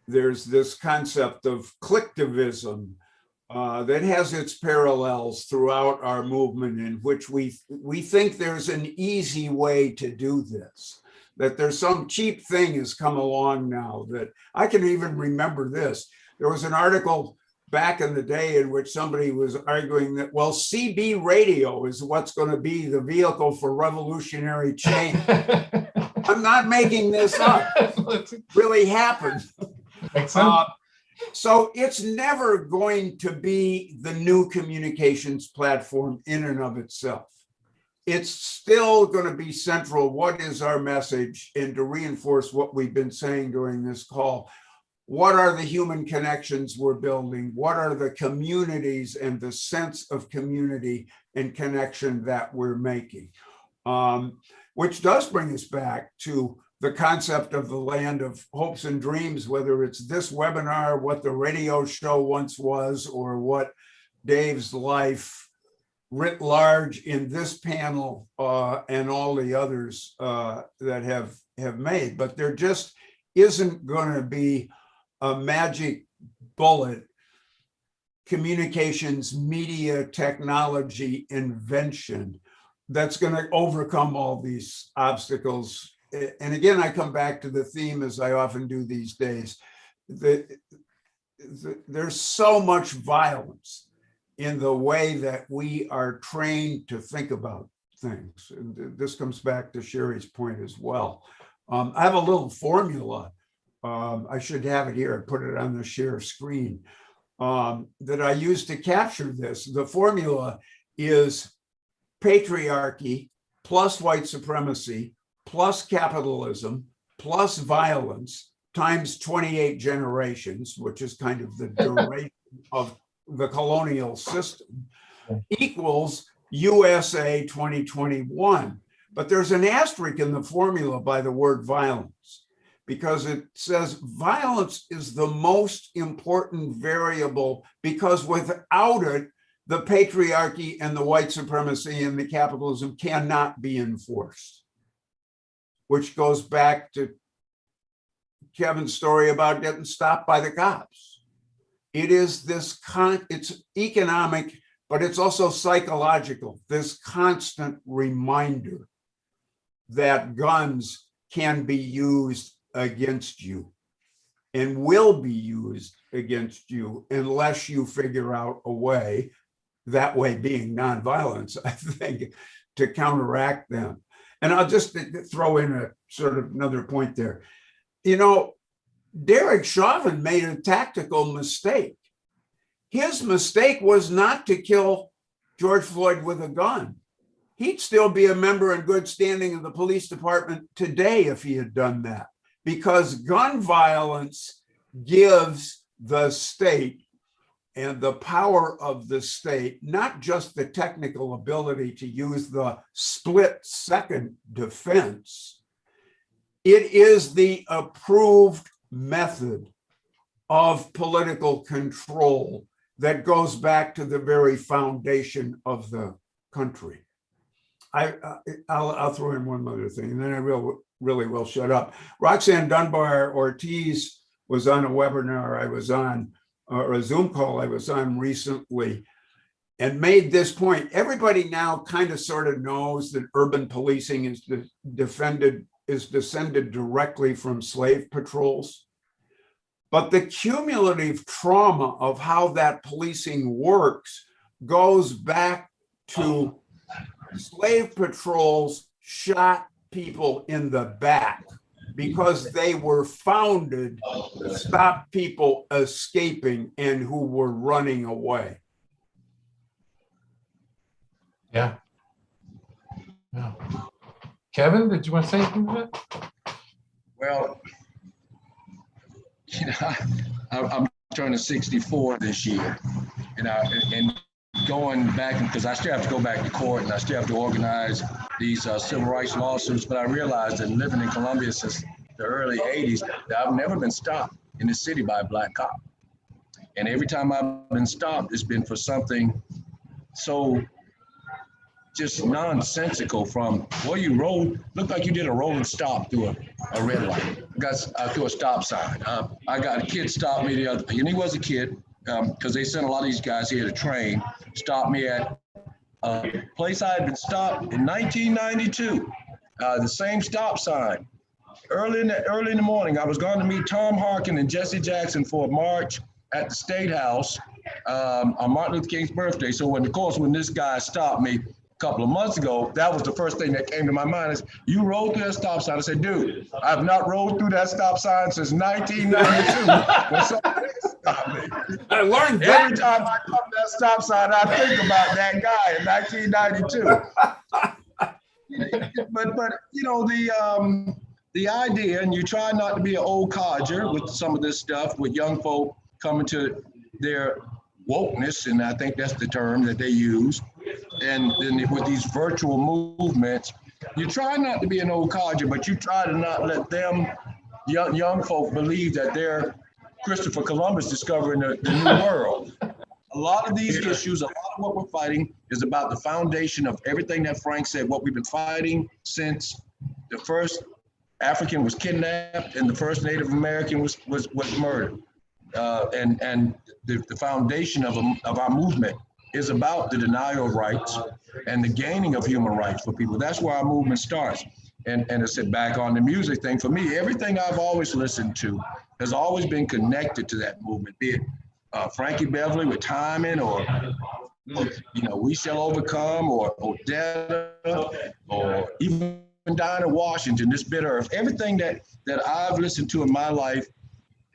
there's this concept of clicktivism that has its parallels throughout our movement, in which we think there's an easy way to do this, that there's some cheap thing has come along now. That I can even remember this. There was an article back in the day in which somebody was arguing that, well, CB radio is what's going to be the vehicle for revolutionary change. I'm not making this up. It really happened. So it's never going to be the new communications platform in and of itself. It's still going to be central. What is our message? And to reinforce what we've been saying during this call, what are the human connections we're building? What are the communities and the sense of community and connection that we're making? Which does bring us back to the concept of the land of hopes and dreams, whether it's this webinar, what the radio show once was, or what Dave's life writ large in this panel and all the others that have made. But there just isn't going to be a magic bullet communications, media, technology invention that's going to overcome all these obstacles. And again, I come back to the theme, as I often do these days, that there's so much violence in the way that we are trained to think about things. And this comes back to Sherry's point as well. I have a little formula. I should have it here. I put it on the share screen that I use to capture this. The formula is patriarchy plus white supremacy plus capitalism plus violence times 28 generations, which is kind of the duration of the colonial system, equals USA 2021. But there's an asterisk in the formula by the word violence, because it says violence is the most important variable, because without it, the patriarchy and the white supremacy and the capitalism cannot be enforced, which goes back to Kevin's story about getting stopped by the cops. It is this, it's economic, but it's also psychological, this constant reminder that guns can be used against you and will be used against you unless you figure out a way, that way being nonviolence, I think, to counteract them. And I'll just throw in a sort of another point there. You know, Derek Chauvin made a tactical mistake. His mistake was not to kill George Floyd with a gun. He'd still be a member in good standing of the police department today if he had done that, because gun violence gives the state and the power of the state, not just the technical ability to use the split-second defense. It is the approved method of political control that goes back to the very foundation of the country. I'll throw in one other thing, and then I really will shut up. Roxanne Dunbar Ortiz was on a webinar I was on, or a Zoom call I was on recently, and made this point. Everybody now kind of sort of knows that urban policing is descended directly from slave patrols. But the cumulative trauma of how that policing works goes back to slave patrols shot people in the back because they were founded to stop people escaping and who were running away. Yeah. Kevin, did you want to say anything to that? Well, you know, I'm turning 64 this year, and going back, because I still have to go back to court and I still have to organize these civil rights lawsuits, but I realized that living in Columbia since the early 80s, that I've never been stopped in the city by a black cop. And every time I've been stopped, it's been for something so just nonsensical, from, well, you rolled, looked like you did a rolling stop through a red light. Got through a stop sign. I got a kid stopped me the other, and he was a kid, because they sent a lot of these guys here to train, stopped me at a place I had been stopped in 1992, the same stop sign. Early in the morning, I was going to meet Tom Harkin and Jesse Jackson for a march at the State House on Martin Luther King's birthday. So when this guy stopped me a couple of months ago, that was the first thing that came to my mind is, you rode through that stop sign. I said, dude, I've not rode through that stop sign since 1992 when somebody stopped me. I learned that. Every time I come to that stop sign, I think about that guy in 1992. But you know, the idea, and you try not to be an old codger with some of this stuff, with young folk coming to their wokeness, and I think that's the term that they use, and then with these virtual movements, you try not to be an old codger, but you try to not let them, young folk, believe that they're Christopher Columbus discovering the new world. A lot of these issues, a lot of what we're fighting is about the foundation of everything that Frank said, what we've been fighting since the first African was kidnapped and the first Native American was murdered. And the foundation of our movement is about the denial of rights and the gaining of human rights for people. That's where our movement starts. And I said, back on the music thing, for me, everything I've always listened to has always been connected to that movement, be it Frankie Beverly with Timing, or you know, We Shall Overcome, or Odetta, or even Dinah Washington, This Bitter Earth. Everything that I've listened to in my life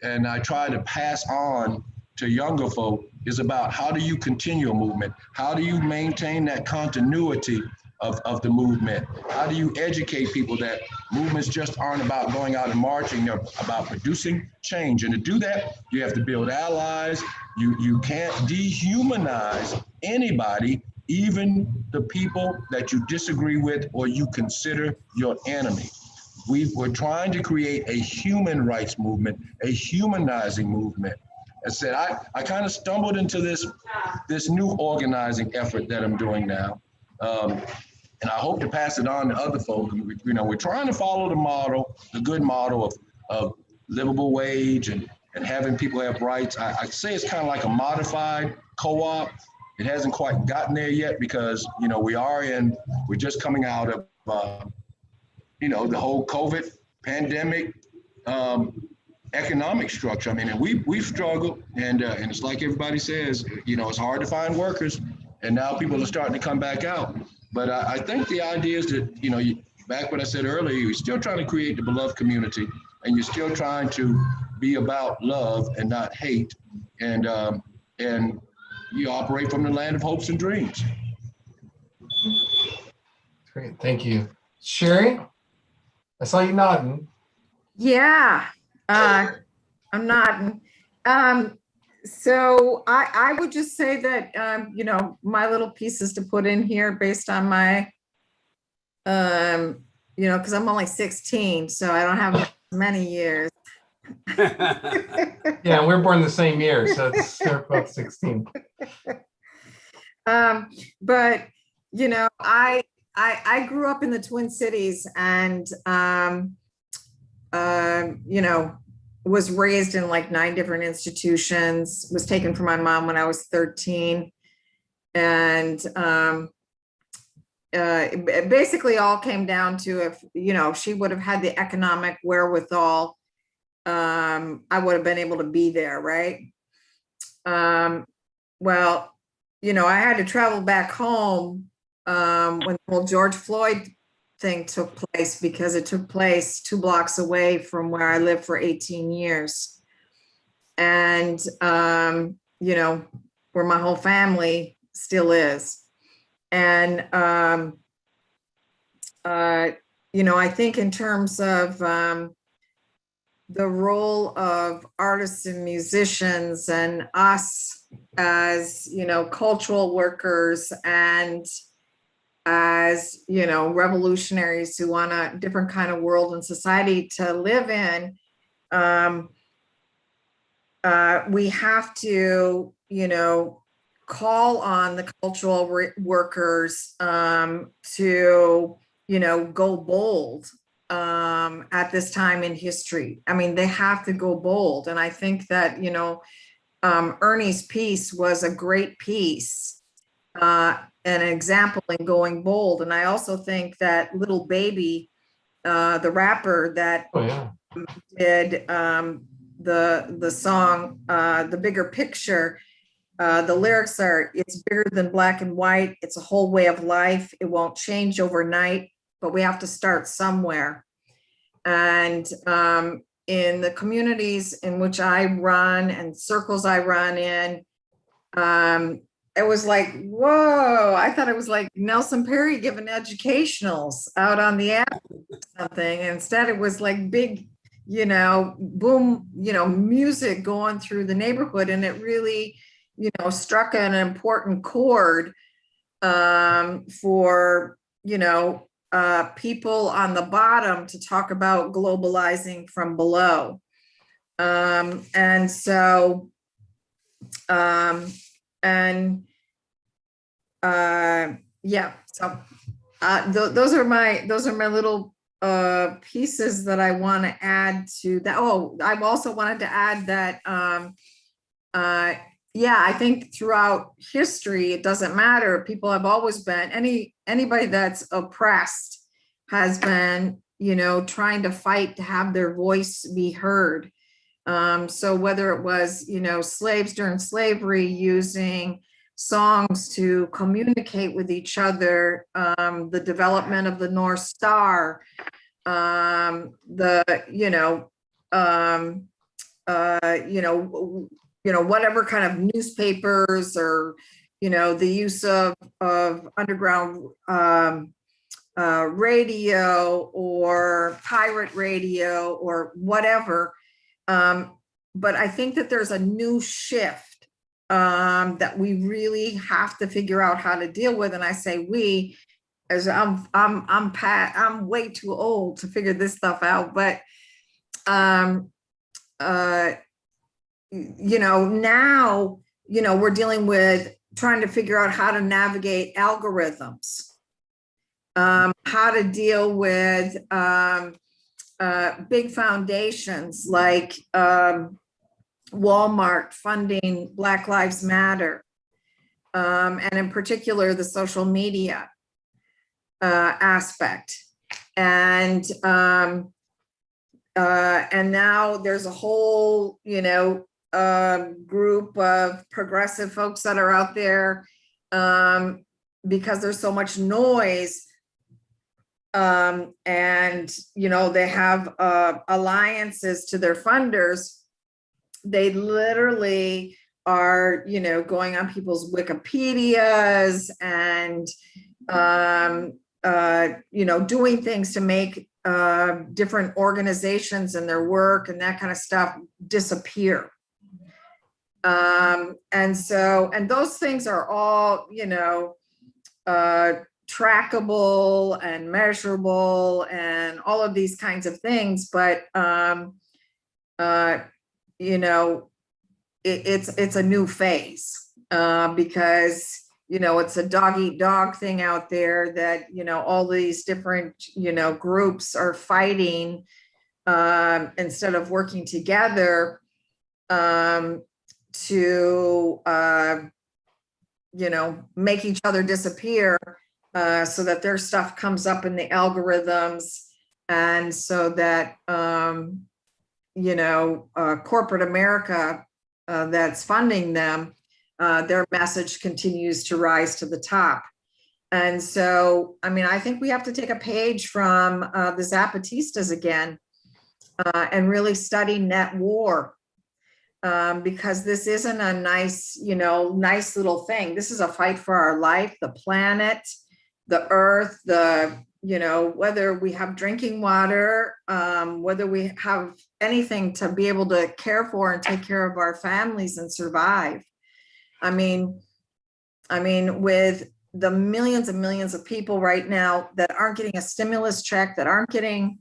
and I try to pass on to younger folk is about, how do you continue a movement? How do you maintain that continuity of the movement? How do you educate people that movements just aren't about going out and marching, they're about producing change. And to do that, you have to build allies. You can't dehumanize anybody, even the people that you disagree with or you consider your enemy. We're trying to create a human rights movement, a humanizing movement. I said, I kind of stumbled into this new organizing effort that I'm doing now. And I hope to pass it on to other folks. You know, we're trying to follow the model, the good model of livable wage and having people have rights. I say it's kind of like a modified co-op. It hasn't quite gotten there yet because, you know, we're just coming out of, you know, the whole COVID pandemic economic structure. I mean, and we've struggled, and it's like everybody says, you know, it's hard to find workers, and now people are starting to come back out. But I think the idea is that, you know, back what I said earlier, you're still trying to create the beloved community, and you're still trying to be about love and not hate, and you operate from the land of hopes and dreams. Great, thank you. Sherry, I saw you nodding. Yeah, I'm nodding. So I would just say that, you know, my little pieces to put in here based on my, you know, because I'm only 16, so I don't have many years. Yeah, we're born the same year, so they're both 16. But, you know, I grew up in the Twin Cities, and, you know, was raised in like 9 different institutions, was taken from my mom when I was 13. And it basically all came down to, if, you know, she would have had the economic wherewithal, I would have been able to be there, right? Well, you know, I had to travel back home when the whole George Floyd thing took place, because it took place 2 blocks away from where I lived for 18 years. And, you know, where my whole family still is. And, you know, I think in terms of the role of artists and musicians and us as, you know, cultural workers and as, you know, revolutionaries who want a different kind of world and society to live in, we have to, you know, call on the cultural workers to, you know, go bold at this time in history. I mean, they have to go bold. And I think that, you know, Ernie's piece was a great piece, an example in going bold. And I also think that Little Baby, the rapper that Oh, yeah. did the song, The Bigger Picture, the lyrics are, it's bigger than black and white. It's a whole way of life. It won't change overnight, but we have to start somewhere. And in the communities in which I run and circles I run in, it was like, whoa, I thought it was like Nelson Perry giving educationals out on the app or something. Instead, it was like big, boom, music going through the neighborhood. And it really, struck an important chord for, people on the bottom to talk about globalizing from below. And so, yeah, so those are my little pieces that I want to add to that. Oh, I also wanted to add that yeah, I think throughout history, it doesn't matter. People have always been, anybody that's oppressed has been, trying to fight to have their voice be heard. So whether it was, slaves during slavery using songs to communicate with each other, the development of the North Star, whatever kind of newspapers or, the use of underground radio or pirate radio or whatever. But I think that there's a new shift that we really have to figure out how to deal with. And I say we, as I'm way too old to figure this stuff out, but now, we're dealing with trying to figure out how to navigate algorithms, how to deal with big foundations like Walmart funding Black Lives Matter, and in particular, the social media aspect. And now there's a whole, group of progressive folks that are out there because there's so much noise. And, they have alliances to their funders. They literally are, going on people's Wikipedias and, doing things to make different organizations and their work and that kind of stuff disappear. And those things are all, trackable and measurable and all of these kinds of things. But, it's a new phase because, it's a dog eat dog thing out there that, all these different, groups are fighting instead of working together to, make each other disappear so that their stuff comes up in the algorithms. And so that, corporate America that's funding them, their message continues to rise to the top. And so, I think we have to take a page from the Zapatistas again and really study net war. Because this isn't a nice, nice little thing. This is a fight for our life, the planet, the earth, whether we have drinking water, whether we have anything to be able to care for and take care of our families and survive. With the millions and millions of people right now that aren't getting a stimulus check, that aren't getting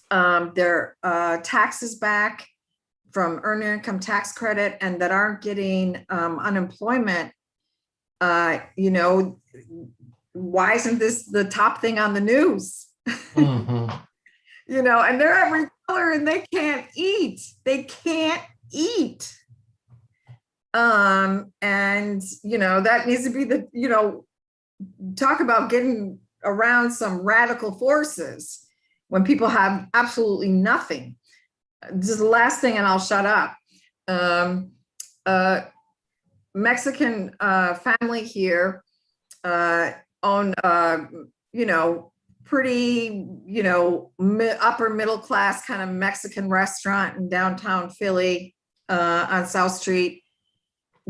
their taxes back from earned income tax credit, and that aren't getting unemployment, why isn't this the top thing on the news? Mhm. And they're every color and they can't eat. They can't eat. And, that needs to be talk about getting around some radical forces when people have absolutely nothing. This is the last thing and I'll shut up. Mexican family here own, pretty, upper middle class kind of Mexican restaurant in downtown Philly on South Street.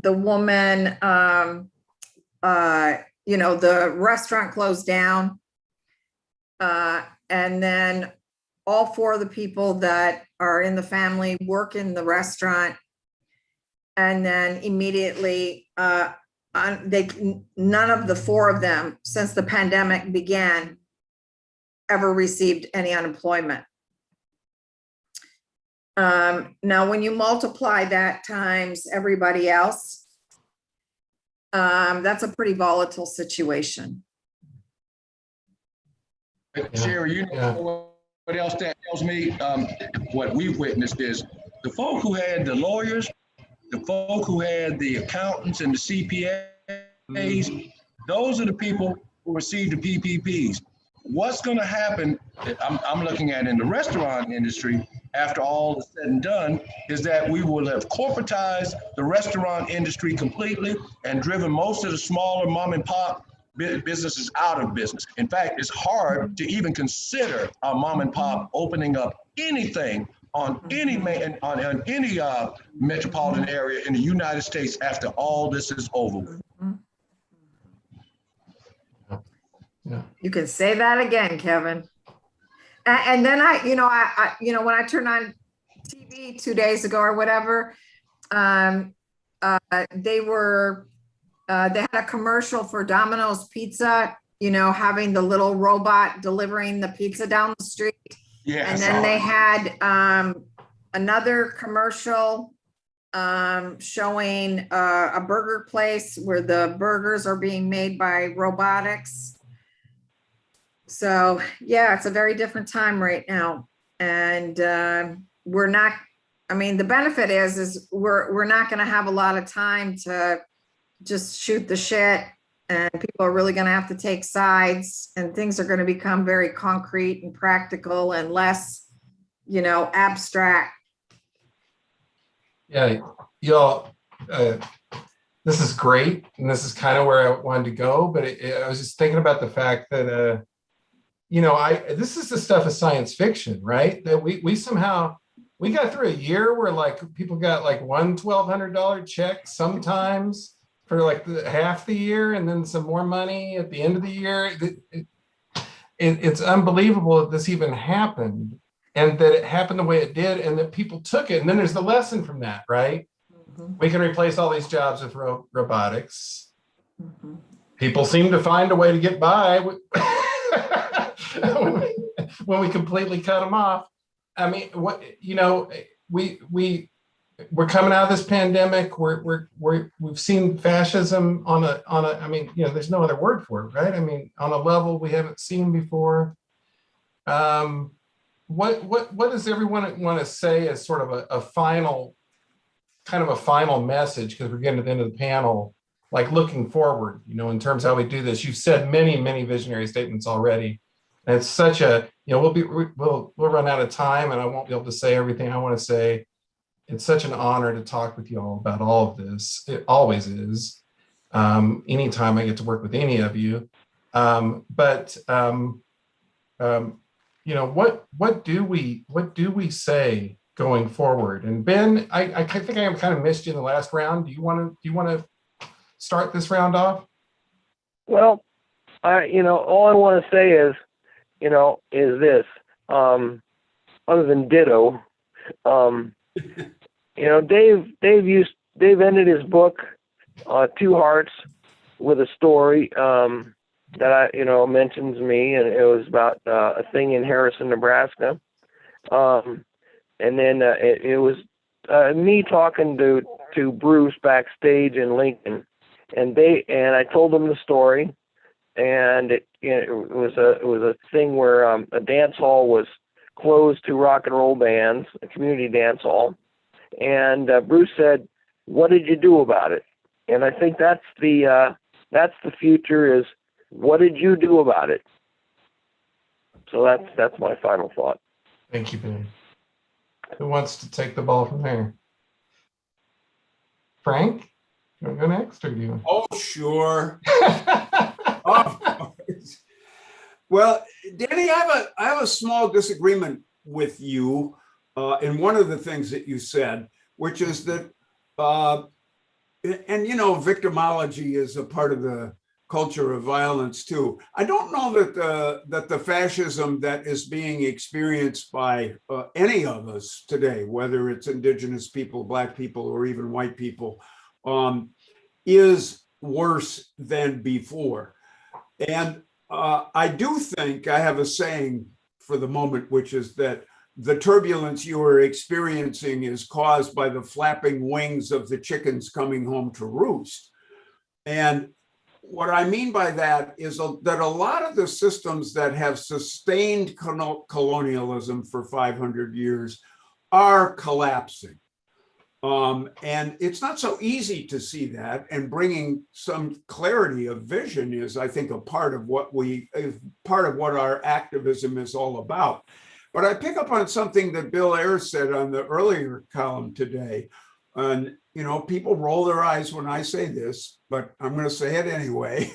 The woman, the restaurant closed down. And then all four of the people that are in the family work in the restaurant. And then immediately, none of the four of them, since the pandemic began, ever received any unemployment. Now, when you multiply that times everybody else, that's a pretty volatile situation. Sherry, what else that tells me? What we've witnessed is the folk who had the lawyers, the folk who had the accountants and the CPAs, those are the people who received the PPPs. What's going to happen, I'm looking at in the restaurant industry, after all is said and done, is that we will have corporatized the restaurant industry completely and driven most of the smaller mom and pop businesses out of business. In fact, it's hard to even consider a mom and pop opening up anything on any metropolitan area in the United States after all this is over with. Yeah. You can say that again, Kevin. And then I when I turned on TV 2 days ago or whatever, they had a commercial for Domino's Pizza, having the little robot delivering the pizza down the street. Yeah. And then they had another commercial showing a burger place where the burgers are being made by robotics. So yeah, it's a very different time right now. And we're not, the benefit is we're not going to have a lot of time to just shoot the shit, and people are really going to have to take sides, and things are going to become very concrete and practical and less, abstract. Yeah, y'all, this is great. And this is kind of where I wanted to go, but I was just thinking about the fact that, this is the stuff of science fiction, right? That we somehow, we got through a year where people got one $1,200 check sometimes for half the year, and then some more money at the end of the year. It's unbelievable that this even happened, and that it happened the way it did, and that people took it. And then there's the lesson from that, right? Mm-hmm. We can replace all these jobs with robotics. Mm-hmm. People seem to find a way to get by when we completely cut them off. We're coming out of this pandemic. We've seen fascism on a there's no other word for it, right? On a level we haven't seen before. What does everyone want to say as sort of a final message? Because we're getting to the end of the panel, looking forward, in terms of how we do this. You've said many, many visionary statements already. And it's such a, we'll run out of time, and I won't be able to say everything I want to say. It's such an honor to talk with you all about all of this. It always is. Anytime I get to work with any of you. What do we say going forward? And Ben, I think I kind of missed you in the last round. Do you want to start this round off? Well, all I want to say is this, other than ditto, Dave ended his book, Two Hearts, with a story, that mentions me, and it was about a thing in Harrison, Nebraska. And then it was me talking to Bruce backstage in Lincoln, and I told them the story. And it was a thing where a dance hall was closed to rock and roll bands, a community dance hall. And Bruce said, what did you do about it? And I think that's the future, is what did you do about it? So that's my final thought. Thank you, Ben. Who wants to take the ball from there? Frank, you want to go next, or do you? Oh, sure. Of course. Well, Danny, I have a small disagreement with you in one of the things that you said, which is that, and you know, victimology is a part of the culture of violence too. I don't know that the fascism that is being experienced by any of us today, whether it's indigenous people, Black people, or even white people, is worse than before. And I do think I have a saying for the moment, which is that the turbulence you are experiencing is caused by the flapping wings of the chickens coming home to roost. And what I mean by that is that a lot of the systems that have sustained colonialism for 500 years are collapsing. And it's not so easy to see that, and bringing some clarity of vision is, I think, a part of what our activism is all about. But I pick up on something that Bill Ayers said on the earlier column today. And, you know, people roll their eyes when I say this, but I'm going to say it anyway.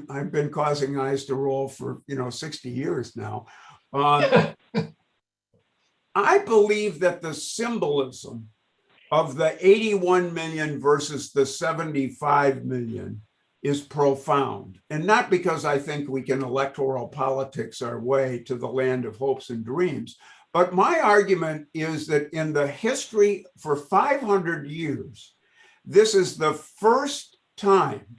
I've been causing eyes to roll for, 60 years now. I believe that the symbolism of the 81 million versus the 75 million is profound. And not because I think we can electoral politics our way to the land of hopes and dreams, but my argument is that in the history for 500 years, this is the first time,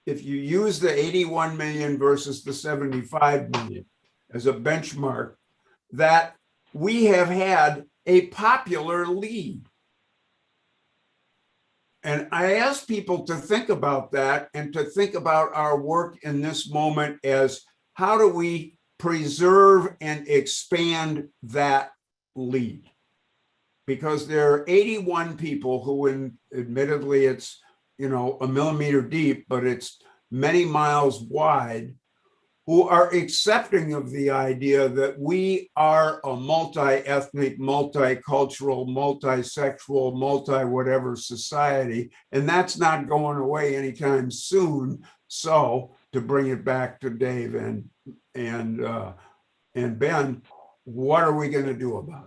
if you use the 81 million versus the 75 million as a benchmark, that we have had a popular lead. And I ask people to think about that and to think about our work in this moment as, how do we preserve and expand that lead? Because there are 81 people who, admittedly, it's, a millimeter deep, but it's many miles wide, who are accepting of the idea that we are a multi-ethnic, multicultural, multi-sexual, multi-whatever society, and that's not going away anytime soon. So, to bring it back to Dave and Ben, what are we going to do about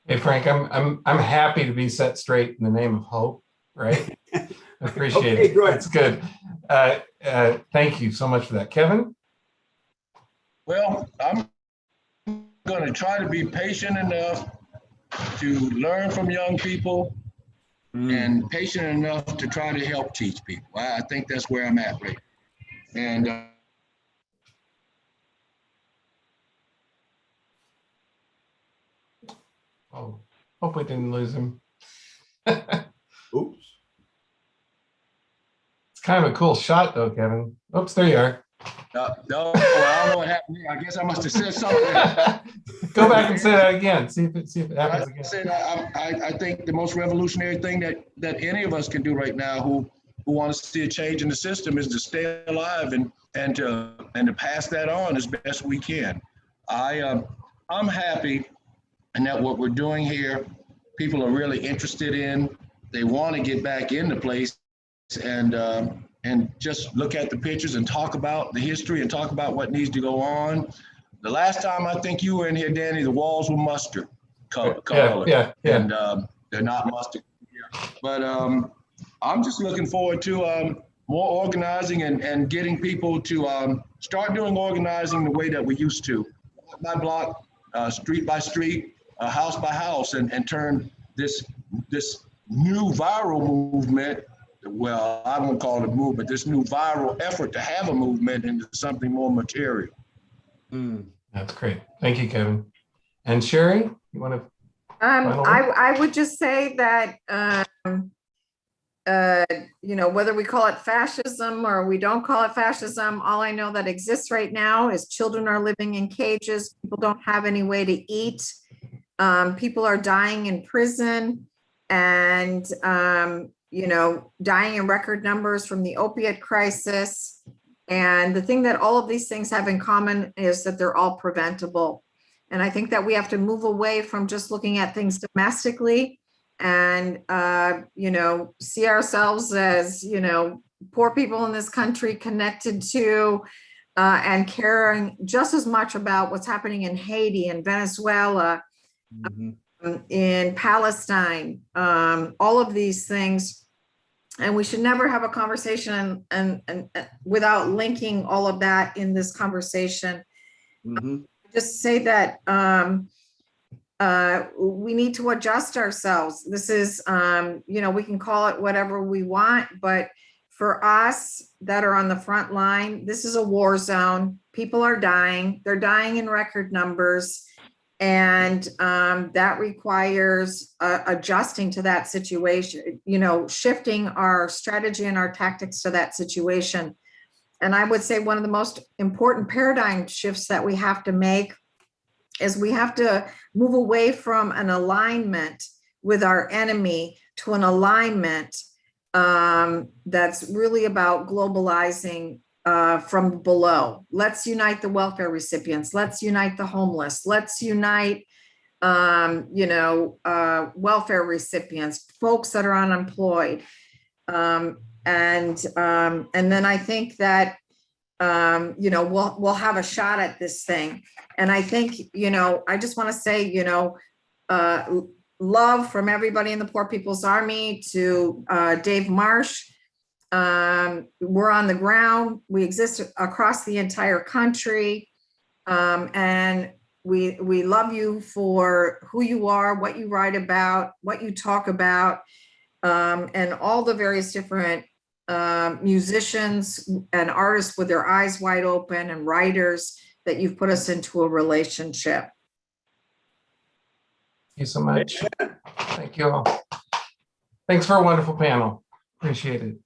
it? Hey, Frank, I'm happy to be set straight in the name of hope, right? I appreciate Okay, it. good. That's good. Thank you so much for that. Kevin? Well, I'm going to try to be patient enough to learn from young people and patient enough to try to help teach people. I think that's where I'm at right now. And Oh, hope we didn't lose him. Oops. It's kind of a cool shot though, Kevin. Oops, there you are. no, well, I don't know what happened here. I guess I must have said something. Go back and say that again. See if it happens I again. said I think the most revolutionary thing that any of us can do right now who want to see a change in the system is to stay alive and to pass that on as best we can. I'm happy and that what we're doing here, people are really interested in. They want to get back into place and just look at the pictures and talk about the history and talk about what needs to go on. The last time I think you were in here, Danny, the walls were mustard color. Yeah. And they're not mustard. But I'm just looking forward to more organizing and getting people to start doing organizing the way that we used to. Block by block, street by street, house by house, and turn this new viral movement, well, I won't call it a movement, this new viral effort to have a movement into something more material. That's great. Thank you, Kevin. And Sherry, you want to? I would just say that, whether we call it fascism or we don't call it fascism, all I know that exists right now is children are living in cages. People don't have any way to eat. People are dying in prison. and, you know, dying in record numbers from the opiate crisis. And the thing that all of these things have in common is that they're all preventable. And I think that we have to move away from just looking at things domestically and, you know, see ourselves as, you know, poor people in this country connected to and caring just as much about what's happening in Haiti and Venezuela, in Palestine, all of these things. And we should never have a conversation and without linking all of that in this conversation. Just say that we need to adjust ourselves. This is, you know, we can call it whatever we want, but for us that are on the front line, this is a war zone. People are dying. They're dying in record numbers. And that requires adjusting to that situation, you know, shifting our strategy and our tactics to that situation. And I would say one of the most important paradigm shifts that we have to make is we have to move away from an alignment with our enemy to an alignment that's really about globalizing from below. Let's unite the welfare recipients. Let's unite the homeless. Let's unite, you know, welfare recipients, folks that are unemployed. And then I think that, you know, we'll have a shot at this thing. And I think, you know, I just want to say, you know, love from everybody in the Poor People's Army to Dave Marsh. We're on the ground. We exist across the entire country. And we love you for who you are, what you write about, what you talk about, and all the various different musicians and artists with their eyes wide open and writers that you've put us into a relationship. Thank you so much. Thank you all. Thanks for a wonderful panel. Appreciate it.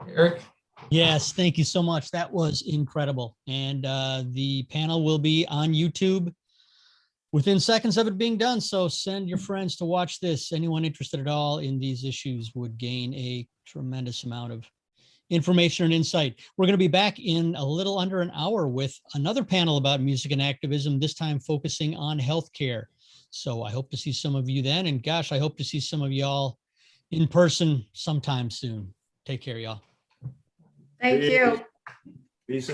Eric? Yes, thank you so much. That was incredible. And the panel will be on YouTube within seconds of it being done. So send your friends to watch this. Anyone interested at all in these issues would gain a tremendous amount of information and insight. We're going to be back in a little under an hour with another panel about music and activism, this time focusing on healthcare. So I hope to see some of you then. And gosh, I hope to see some of y'all in person sometime soon. Take care, y'all. Thank you. Peace.